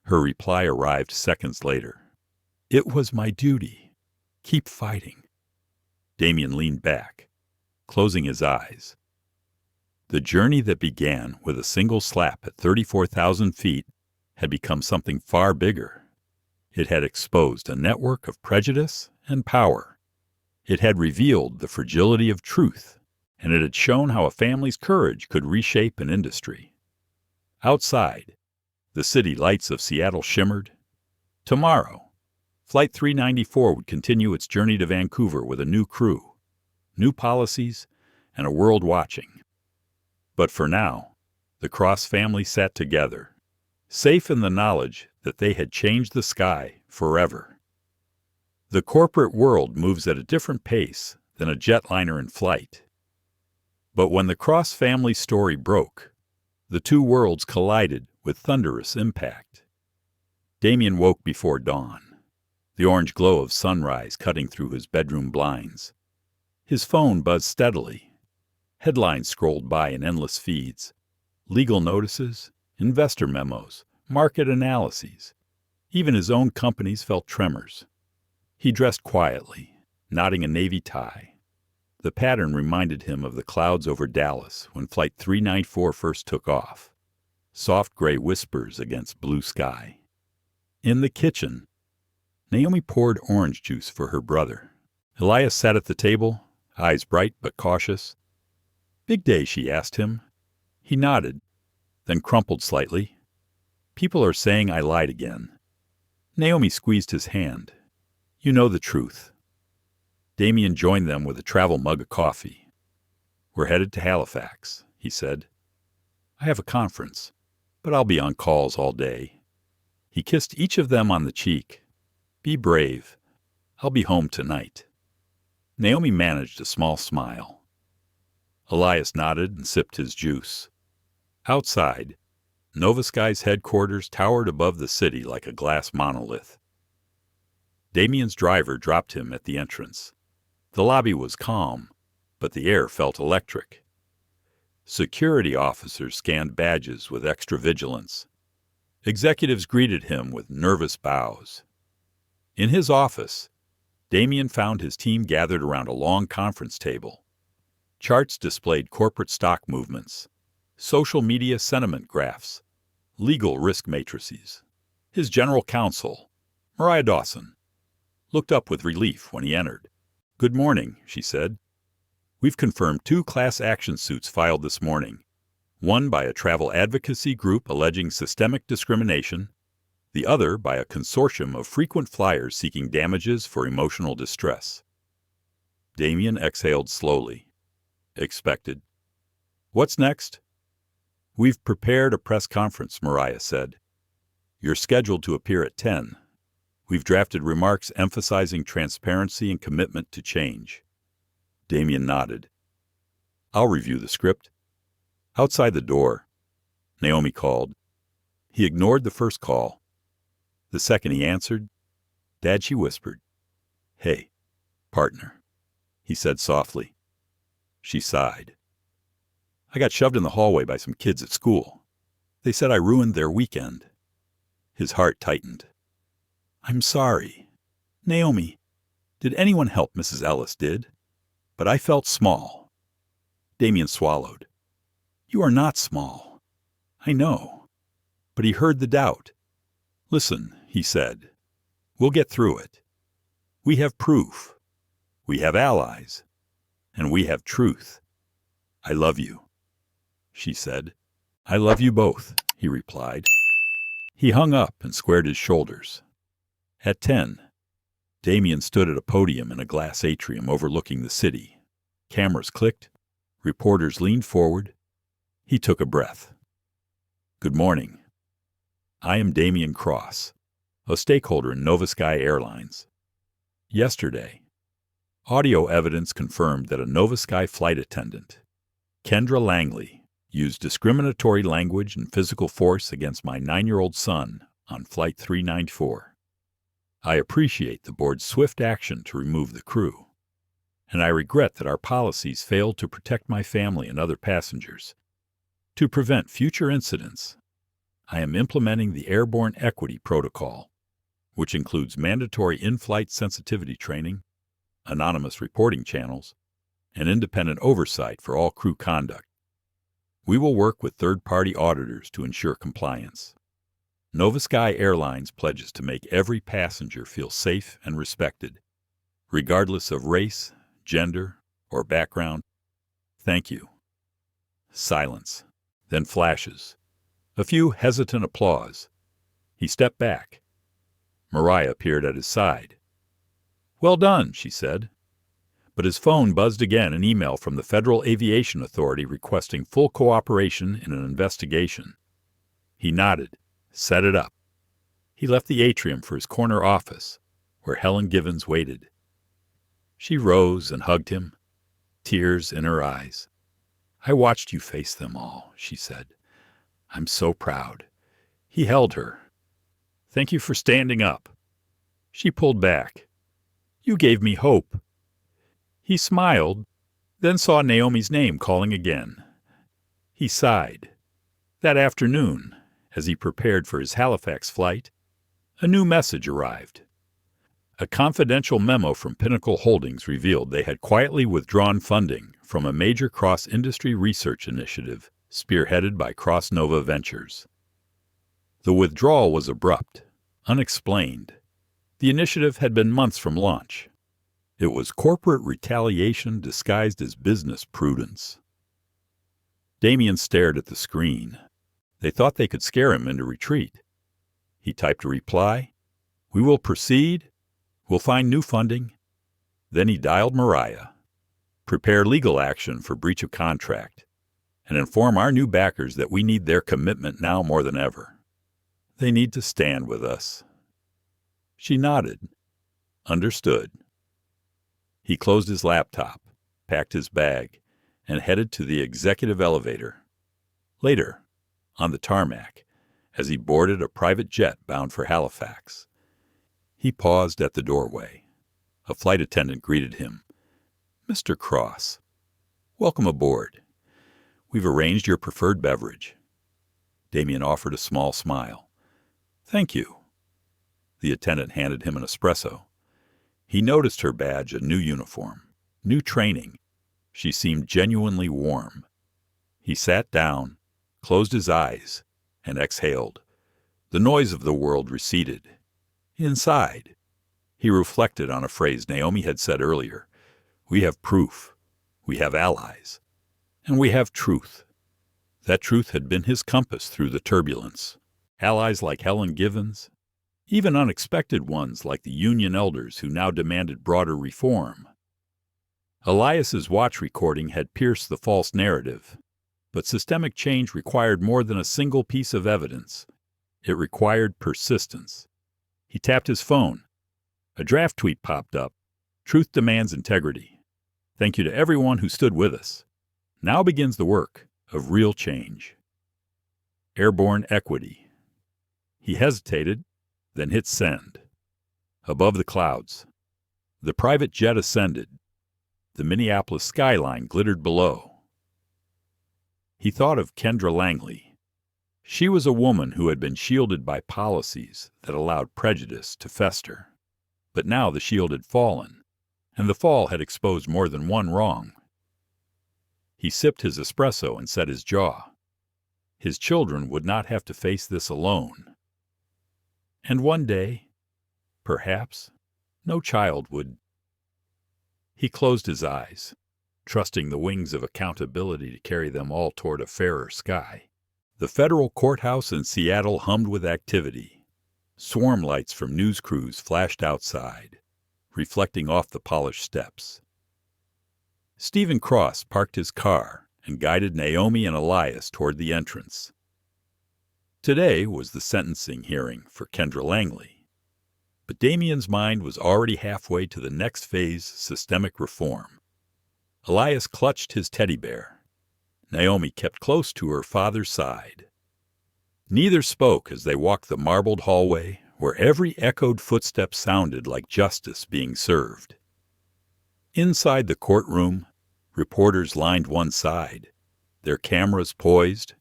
Her reply arrived seconds later. "It was my duty. Keep fighting." Damien leaned back, closing his eyes. The journey that began with a single slap at 34,000 feet had become something far bigger. It had exposed a network of prejudice and power. It had revealed the fragility of truth, and it had shown how a family's courage could reshape an industry. Outside, the city lights of Seattle shimmered. Tomorrow, Flight 394 would continue its journey to Vancouver with a new crew, new policies, and a world watching. But for now, the Cross family sat together, safe in the knowledge that they had changed the sky forever. The corporate world moves at a different pace than a jetliner in flight. But when the Cross family story broke, the two worlds collided with thunderous impact. Damien woke before dawn, the orange glow of sunrise cutting through his bedroom blinds. His phone buzzed steadily. Headlines scrolled by in endless feeds. Legal notices, investor memos, market analyses. Even his own companies felt tremors. He dressed quietly, knotting a navy tie. The pattern reminded him of the clouds over Dallas when Flight 394 first took off. Soft gray whispers against blue sky. In the kitchen, Naomi poured orange juice for her brother. Elias sat at the table, eyes bright but cautious. "Big day," she asked him. He nodded, then crumpled slightly. "People are saying I lied again." Naomi squeezed his hand. "You know the truth." Damien joined them with a travel mug of coffee. "We're headed to Halifax," he said. "I have a conference, but I'll be on calls all day." He kissed each of them on the cheek. "Be brave. I'll be home tonight." Naomi managed a small smile. Elias nodded and sipped his juice. Outside, NovaSky's headquarters towered above the city like a glass monolith. Damien's driver dropped him at the entrance. The lobby was calm, but the air felt electric. Security officers scanned badges with extra vigilance. Executives greeted him with nervous bows. In his office, Damien found his team gathered around a long conference table. Charts displayed corporate stock movements, social media sentiment graphs, legal risk matrices. His general counsel, Mariah Dawson, looked up with relief when he entered. "Good morning," she said. "We've confirmed 2 class action suits filed this morning, one by a travel advocacy group alleging systemic discrimination, the other by a consortium of frequent flyers seeking damages for emotional distress." Damien exhaled slowly. "Expected. What's next?" "We've prepared a press conference," Mariah said. "You're scheduled to appear at 10. We've drafted remarks emphasizing transparency and commitment to change." Damien nodded. "I'll review the script." Outside the door, Naomi called. He ignored the first call. The second he answered, "Dad," she whispered. "Hey, partner," he said softly. She sighed. "I got shoved in the hallway by some kids at school. They said I ruined their weekend." His heart tightened. "I'm sorry. Naomi, did anyone help? Mrs. Ellis did. But I felt small." Damien swallowed. "You are not small. I know." But he heard the doubt. "Listen," he said. "We'll get through it. We have proof. We have allies. And we have truth. I love you." She said. "I love you both," he replied. He hung up and squared his shoulders. At 10, Damien stood at a podium in a glass atrium overlooking the city. Cameras clicked. Reporters leaned forward. He took a breath. "Good morning. I am Damien Cross, a stakeholder in NovaSky Airlines. Yesterday, audio evidence confirmed that a NovaSky flight attendant, Kendra Langley, used discriminatory language and physical force against my 9-year-old son on Flight 394. I appreciate the board's swift action to remove the crew, and I regret that our policies failed to protect my family and other passengers. To prevent future incidents, I am implementing the Airborne Equity Protocol, which includes mandatory in-flight sensitivity training, anonymous reporting channels, and independent oversight for all crew conduct. We will work with third-party auditors to ensure compliance. NovaSky Airlines pledges to make every passenger feel safe and respected, regardless of race, gender, or background. Thank you." Silence, then flashes. A few hesitant applause. He stepped back. Mariah appeared at his side. "Well done," she said. But his phone buzzed again, an email from the Federal Aviation Authority requesting full cooperation in an investigation. He nodded, set it up. He left the atrium for his corner office, where Helen Givens waited. She rose and hugged him, tears in her eyes. "I watched you face them all," she said. "I'm so proud." He held her. "Thank you for standing up." She pulled back. "You gave me hope." He smiled, then saw Naomi's name calling again. He sighed. That afternoon, as he prepared for his Halifax flight, a new message arrived. A confidential memo from Pinnacle Holdings revealed they had quietly withdrawn funding from a major cross-industry research initiative spearheaded by Cross Nova Ventures. The withdrawal was abrupt, unexplained. The initiative had been months from launch. It was corporate retaliation disguised as business prudence. Damien stared at the screen. They thought they could scare him into retreat. He typed a reply, We will proceed. We'll find new funding. Then he dialed Mariah. Prepare legal action for breach of contract and inform our new backers that we need their commitment now more than ever. They need to stand with us. She nodded. Understood. He closed his laptop, packed his bag, and headed to the executive elevator. Later, on the tarmac, as he boarded a private jet bound for Halifax, he paused at the doorway. A flight attendant greeted him. Mr. Cross, welcome aboard. We've arranged your preferred beverage. Damien offered a small smile. Thank you. The attendant handed him an espresso. He noticed her badge, a new uniform, new training. She seemed genuinely warm. He sat down, closed his eyes, and exhaled. The noise of the world receded. Inside, he reflected on a phrase Naomi had said earlier. We have proof, we have allies, and we have truth. That truth had been his compass through the turbulence. Allies like Helen Givens, even unexpected ones like the union elders who now demanded broader reform. Elias's watch recording had pierced the false narrative, but systemic change required more than a single piece of evidence. It required persistence. He tapped his phone. A draft tweet popped up. Truth demands integrity. Thank you to everyone who stood with us. Now begins the work of real change. Airborne equity. He hesitated, then hit send. Above the clouds, the private jet ascended. The Minneapolis skyline glittered below. He thought of Kendra Langley. She was a woman who had been shielded by policies that allowed prejudice to fester. But now the shield had fallen, and the fall had exposed more than one wrong. He sipped his espresso and set his jaw. His children would not have to face this alone. And one day, perhaps, no child would. He closed his eyes, trusting the wings of accountability to carry them all toward a fairer sky. The federal courthouse in Seattle hummed with activity. Swarm lights from news crews flashed outside, reflecting off the polished steps. Stephen Cross parked his car and guided Naomi and Elias toward the entrance. Today was the sentencing hearing for Kendra Langley, but Damien's mind was already halfway to the next phase, systemic reform. Elias clutched his teddy bear. Naomi kept close to her father's side. Neither spoke as they walked the marbled hallway where every echoed footstep sounded like justice being served. Inside the courtroom, reporters lined one side, their cameras poised.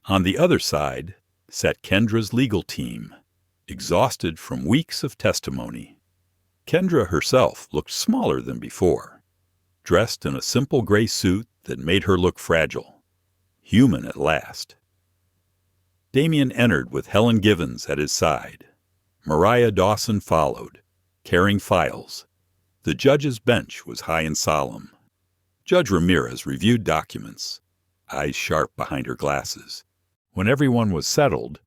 On the other side sat Kendra's legal team, exhausted from weeks of testimony. Kendra herself looked smaller than before, dressed in a simple gray suit that made her look fragile, human at last. Damien entered with Helen Givens at his side. Mariah Dawson followed, carrying files. The judge's bench was high and solemn. Judge Ramirez reviewed documents, eyes sharp behind her glasses. When everyone was settled,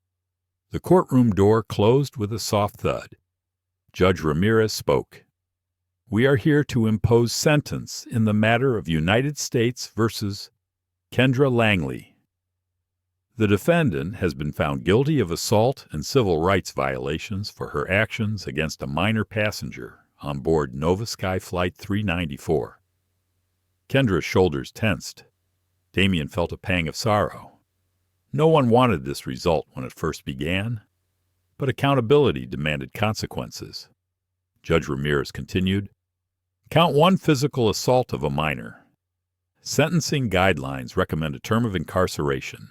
the courtroom door closed with a soft thud. Judge Ramirez spoke. We are here to impose sentence in the matter of United States versus Kendra Langley. The defendant has been found guilty of assault and civil rights violations for her actions against a minor passenger on board NovaSky Flight 394. Kendra's shoulders tensed. Damien felt a pang of sorrow. No one wanted this result when it first began, but accountability demanded consequences. Judge Ramirez continued, Count 1, physical assault of a minor. Sentencing guidelines recommend a term of incarceration.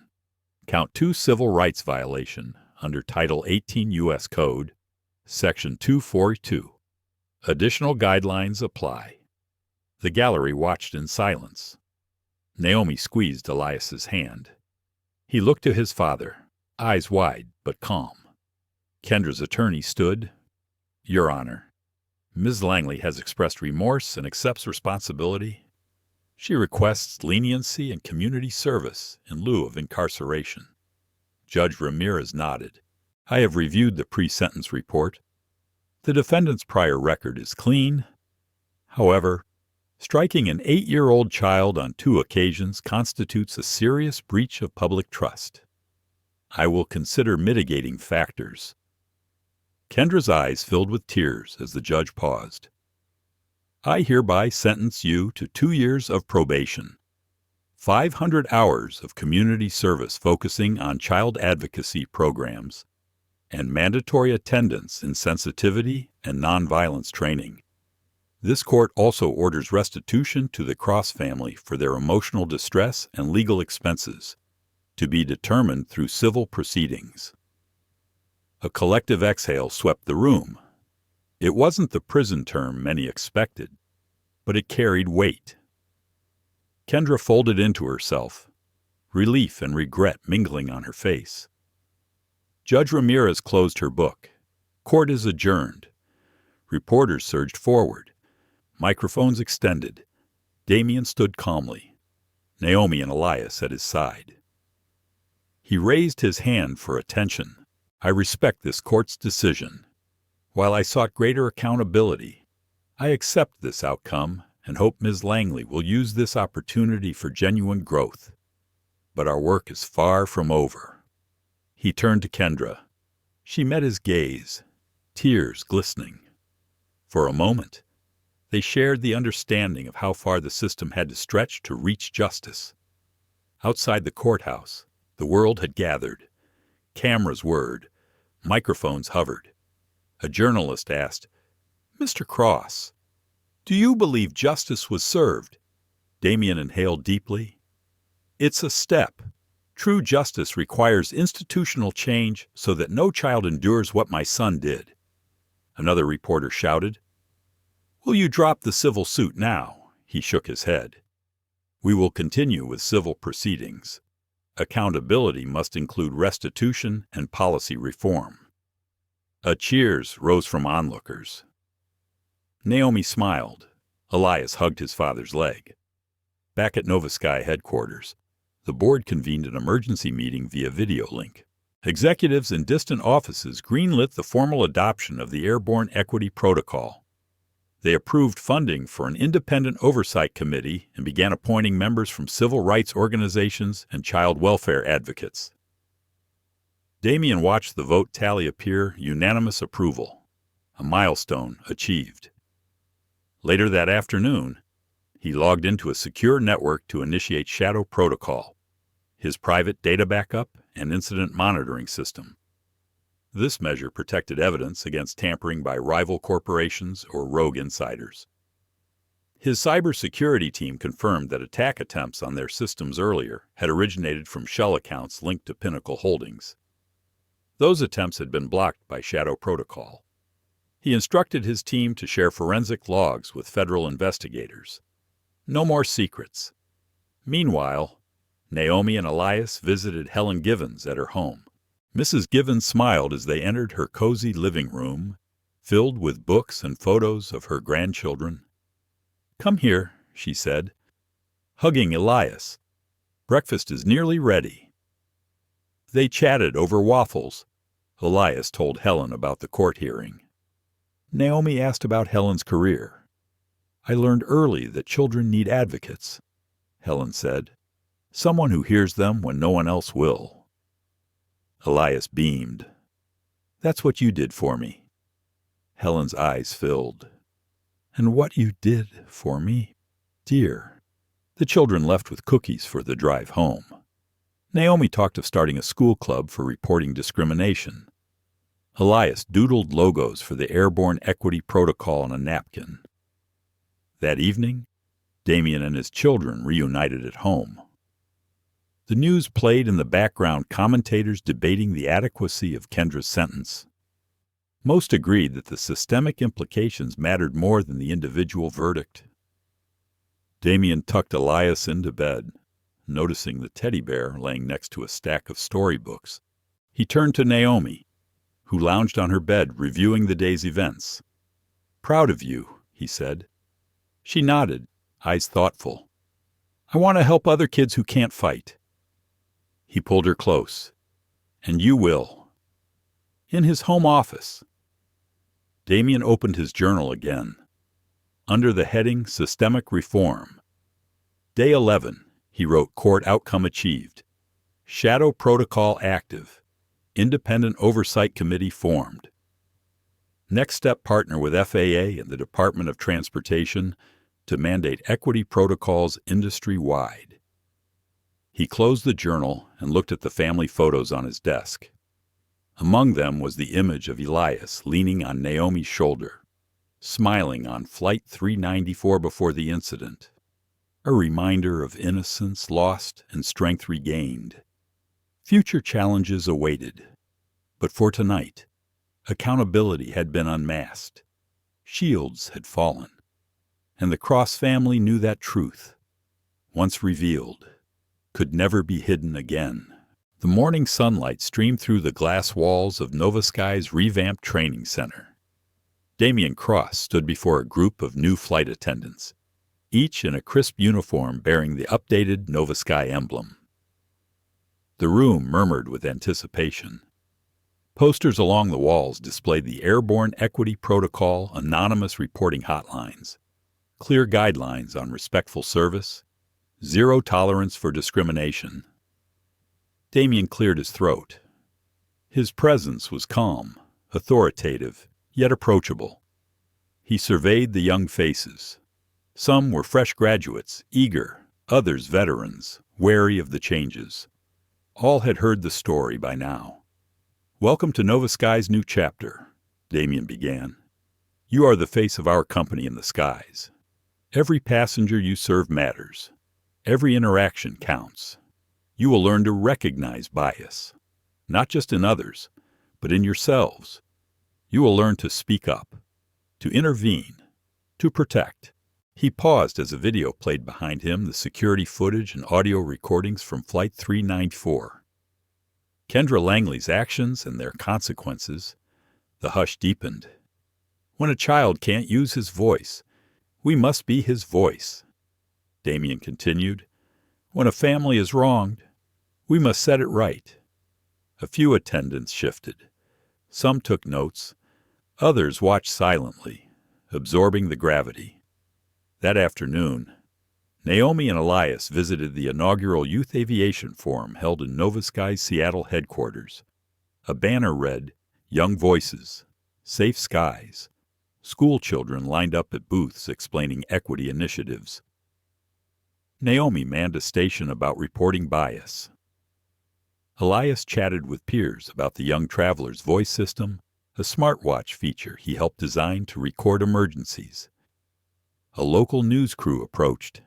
Count 2, civil rights violation under Title 18 U.S. Code, Section 242. Additional guidelines apply. The gallery watched in silence. Naomi squeezed Elias's hand. He looked to his father, eyes wide but calm. Kendra's attorney stood. Your Honor, Ms. Langley has expressed remorse and accepts responsibility. She requests leniency and community service in lieu of incarceration. Judge Ramirez nodded. I have reviewed the pre-sentence report. The defendant's prior record is clean. However, striking an 8-year-old child on 2 occasions constitutes a serious breach of public trust. I will consider mitigating factors. Kendra's eyes filled with tears as the judge paused. I hereby sentence you to 2 years of probation, 500 hours of community service focusing on child advocacy programs, and mandatory attendance in sensitivity and nonviolence training. This court also orders restitution to the Cross family for their emotional distress and legal expenses, to be determined through civil proceedings. A collective exhale swept the room. It wasn't the prison term many expected, but it carried weight. Kendra folded into herself, relief and regret mingling on her face. Judge Ramirez closed her book. Court is adjourned. Reporters surged forward. Microphones extended. Damien stood calmly, Naomi and Elias at his side. He raised his hand for attention. I respect this court's decision. While I sought greater accountability, I accept this outcome and hope Ms. Langley will use this opportunity for genuine growth. But our work is far from over. He turned to Kendra. She met his gaze, tears glistening. For a moment, they shared the understanding of how far the system had to stretch to reach justice. Outside the courthouse, the world had gathered. Cameras whirred. Microphones hovered. A journalist asked, "Mr. Cross, do you believe justice was served?" Damien inhaled deeply. "It's a step. True justice requires institutional change so that no child endures what my son did." Another reporter shouted, "Will you drop the civil suit now?" He shook his head. "We will continue with civil proceedings. Accountability must include restitution and policy reform." A cheers rose from onlookers. Naomi smiled. Elias hugged his father's leg. Back at NovaSky headquarters, the board convened an emergency meeting via video link. Executives in distant offices greenlit the formal adoption of the Airborne Equity Protocol. They approved funding for an independent oversight committee and began appointing members from civil rights organizations and child welfare advocates. Damien watched the vote tally appear unanimous approval, a milestone achieved. Later that afternoon, he logged into a secure network to initiate Shadow Protocol, his private data backup and incident monitoring system. This measure protected evidence against tampering by rival corporations or rogue insiders. His cybersecurity team confirmed that attack attempts on their systems earlier had originated from shell accounts linked to Pinnacle Holdings. Those attempts had been blocked by Shadow Protocol. He instructed his team to share forensic logs with federal investigators. No more secrets. Meanwhile, Naomi and Elias visited Helen Givens at her home. Mrs. Givens smiled as they entered her cozy living room, filled with books and photos of her grandchildren. "Come here," she said, hugging Elias. "Breakfast is nearly ready." They chatted over waffles. Elias told Helen about the court hearing. Naomi asked about Helen's career. "I learned early that children need advocates," Helen said, "someone who hears them when no one else will." Elias beamed. "That's what you did for me." Helen's eyes filled. "And what you did for me, dear." The children left with cookies for the drive home. Naomi talked of starting a school club for reporting discrimination. Elias doodled logos for the Airborne Equity Protocol on a napkin. That evening, Damien and his children reunited at home. The news played in the background, commentators debating the adequacy of Kendra's sentence. Most agreed that the systemic implications mattered more than the individual verdict. Damien tucked Elias into bed, noticing the teddy bear laying next to a stack of storybooks. He turned to Naomi, who lounged on her bed reviewing the day's events. "Proud of you," he said. She nodded, eyes thoughtful. "I want to help other kids who can't fight." He pulled her close. "And you will." In his home office. Damien opened his journal again. Under the heading Systemic Reform. Day 11, he wrote Court Outcome Achieved. Shadow Protocol Active. Independent Oversight Committee formed. Next step, partner with FAA and the Department of Transportation to mandate equity protocols industry-wide. He closed the journal and looked at the family photos on his desk. Among them was the image of Elias leaning on Naomi's shoulder, smiling on Flight 394 before the incident, a reminder of innocence lost and strength regained. Future challenges awaited, but for tonight, accountability had been unmasked, shields had fallen, and the Cross family knew that truth, once revealed, could never be hidden again. The morning sunlight streamed through the glass walls of NovaSky's revamped training center. Damien Cross stood before a group of new flight attendants, each in a crisp uniform bearing the updated NovaSky emblem. The room murmured with anticipation. Posters along the walls displayed the Airborne Equity Protocol anonymous reporting hotlines, clear guidelines on respectful service, zero tolerance for discrimination. Damien cleared his throat. His presence was calm, authoritative, yet approachable. He surveyed the young faces. Some were fresh graduates, eager, others veterans, wary of the changes. All had heard the story by now. "Welcome to NovaSky's new chapter," Damien began. "You are the face of our company in the skies. Every passenger you serve matters. Every interaction counts. You will learn to recognize bias, not just in others, but in yourselves. You will learn to speak up, to intervene, to protect." He paused as a video played behind him, the security footage and audio recordings from Flight 394. Kendra Langley's actions and their consequences. The hush deepened. When a child can't use his voice, we must be his voice. Damien continued. When a family is wronged, we must set it right. A few attendants shifted. Some took notes. Others watched silently, absorbing the gravity. That afternoon, Naomi and Elias visited the inaugural Youth Aviation Forum held in NovaSky's Seattle headquarters. A banner read, "Young Voices, Safe Skies." School children lined up at booths explaining equity initiatives. Naomi manned a station about reporting bias. Elias chatted with peers about the young traveler's voice system, a smartwatch feature he helped design to record emergencies. A local news crew approached.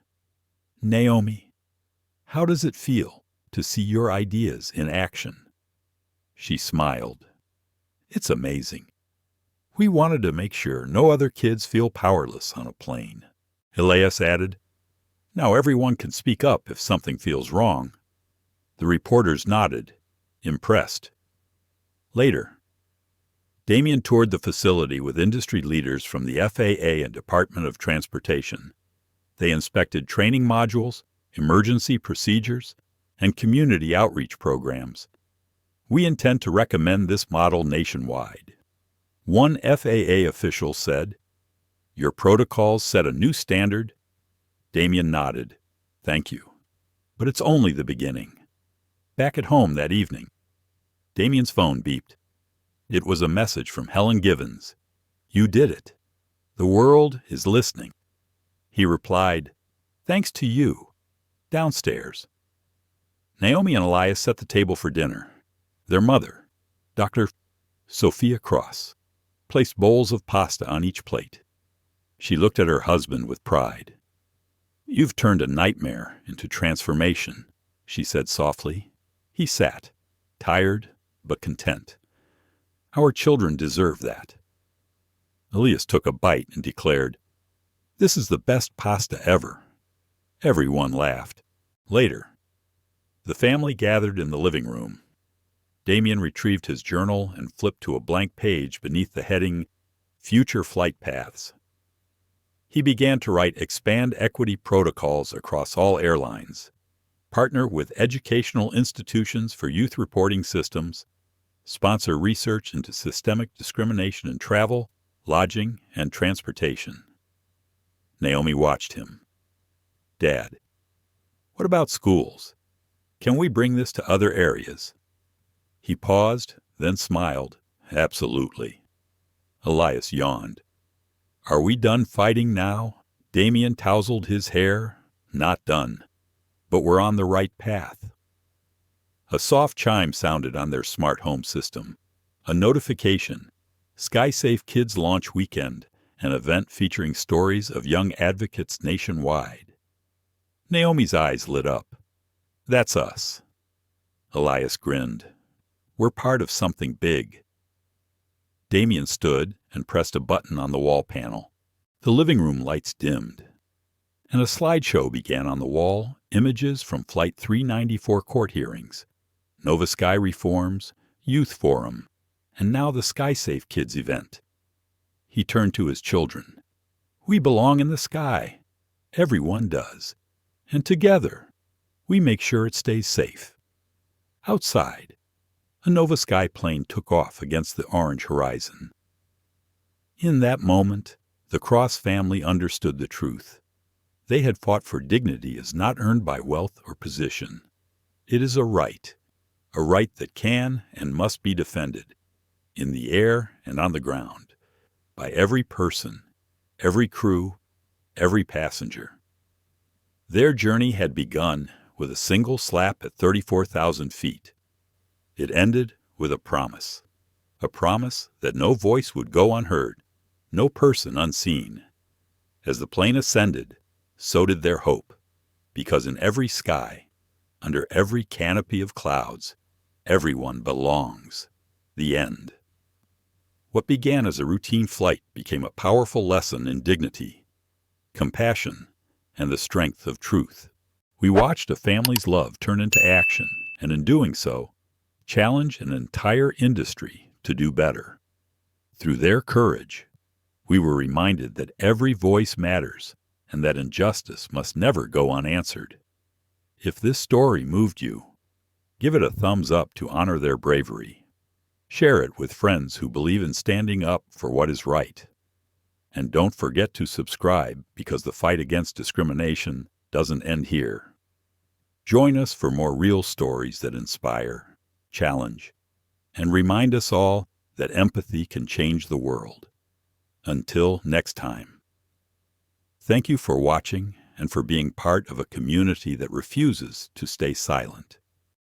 "Naomi, how does it feel to see your ideas in action?" She smiled. "It's amazing. We wanted to make sure no other kids feel powerless on a plane." Elias added, "Now everyone can speak up if something feels wrong." The reporters nodded, impressed. Later, Damien toured the facility with industry leaders from the FAA and Department of Transportation. They inspected training modules, emergency procedures, and community outreach programs. "We intend to recommend this model nationwide." One FAA official said, "Your protocols set a new standard." Damien nodded. "Thank you. But it's only the beginning." Back at home that evening, Damien's phone beeped. It was a message from Helen Givens. "You did it. The world is listening." He replied, "Thanks to you. Downstairs." Naomi and Elias set the table for dinner. Their mother, Dr. Sophia Cross, placed bowls of pasta on each plate. She looked at her husband with pride. "You've turned a nightmare into transformation," she said softly. He sat, tired but content. "Our children deserve that." Elias took a bite and declared, "This is the best pasta ever." Everyone laughed. Later, the family gathered in the living room. Damien retrieved his journal and flipped to a blank page beneath the heading, Future Flight Paths. He began to write expand equity protocols across all airlines, partner with educational institutions for youth reporting systems, sponsor research into systemic discrimination in travel, lodging, and transportation. Naomi watched him. Dad, what about schools? Can we bring this to other areas? He paused, then smiled. Absolutely. Elias yawned. Are we done fighting now? Damien tousled his hair. Not done. But we're on the right path. A soft chime sounded on their smart home system. A notification. SkySafe Kids Launch Weekend, an event featuring stories of young advocates nationwide. Naomi's eyes lit up. That's us. Elias grinned. We're part of something big. Damien stood and pressed a button on the wall panel. The living room lights dimmed, and a slideshow began on the wall, images from Flight 394 court hearings, NovaSky reforms, youth forum, and now the SkySafe Kids event. He turned to his children. We belong in the sky. Everyone does. And together, we make sure it stays safe. Outside, a NovaSky plane took off against the orange horizon. In that moment, the Cross family understood the truth. They had fought for dignity as not earned by wealth or position. It is a right that can and must be defended, in the air and on the ground, by every person, every crew, every passenger. Their journey had begun with a single slap at 34,000 feet. It ended with a promise that no voice would go unheard, no person unseen. As the plane ascended, so did their hope, because in every sky, under every canopy of clouds, everyone belongs. The end. What began as a routine flight became a powerful lesson in dignity, compassion, and the strength of truth. We watched a family's love turn into action, and in doing so, challenge an entire industry to do better. Through their courage, we were reminded that every voice matters and that injustice must never go unanswered. If this story moved you, give it a thumbs up to honor their bravery. Share it with friends who believe in standing up for what is right. And don't forget to subscribe, because the fight against discrimination doesn't end here. Join us for more real stories that inspire, challenge, and remind us all that empathy can change the world. Until next time. Thank you for watching and for being part of a community that refuses to stay silent.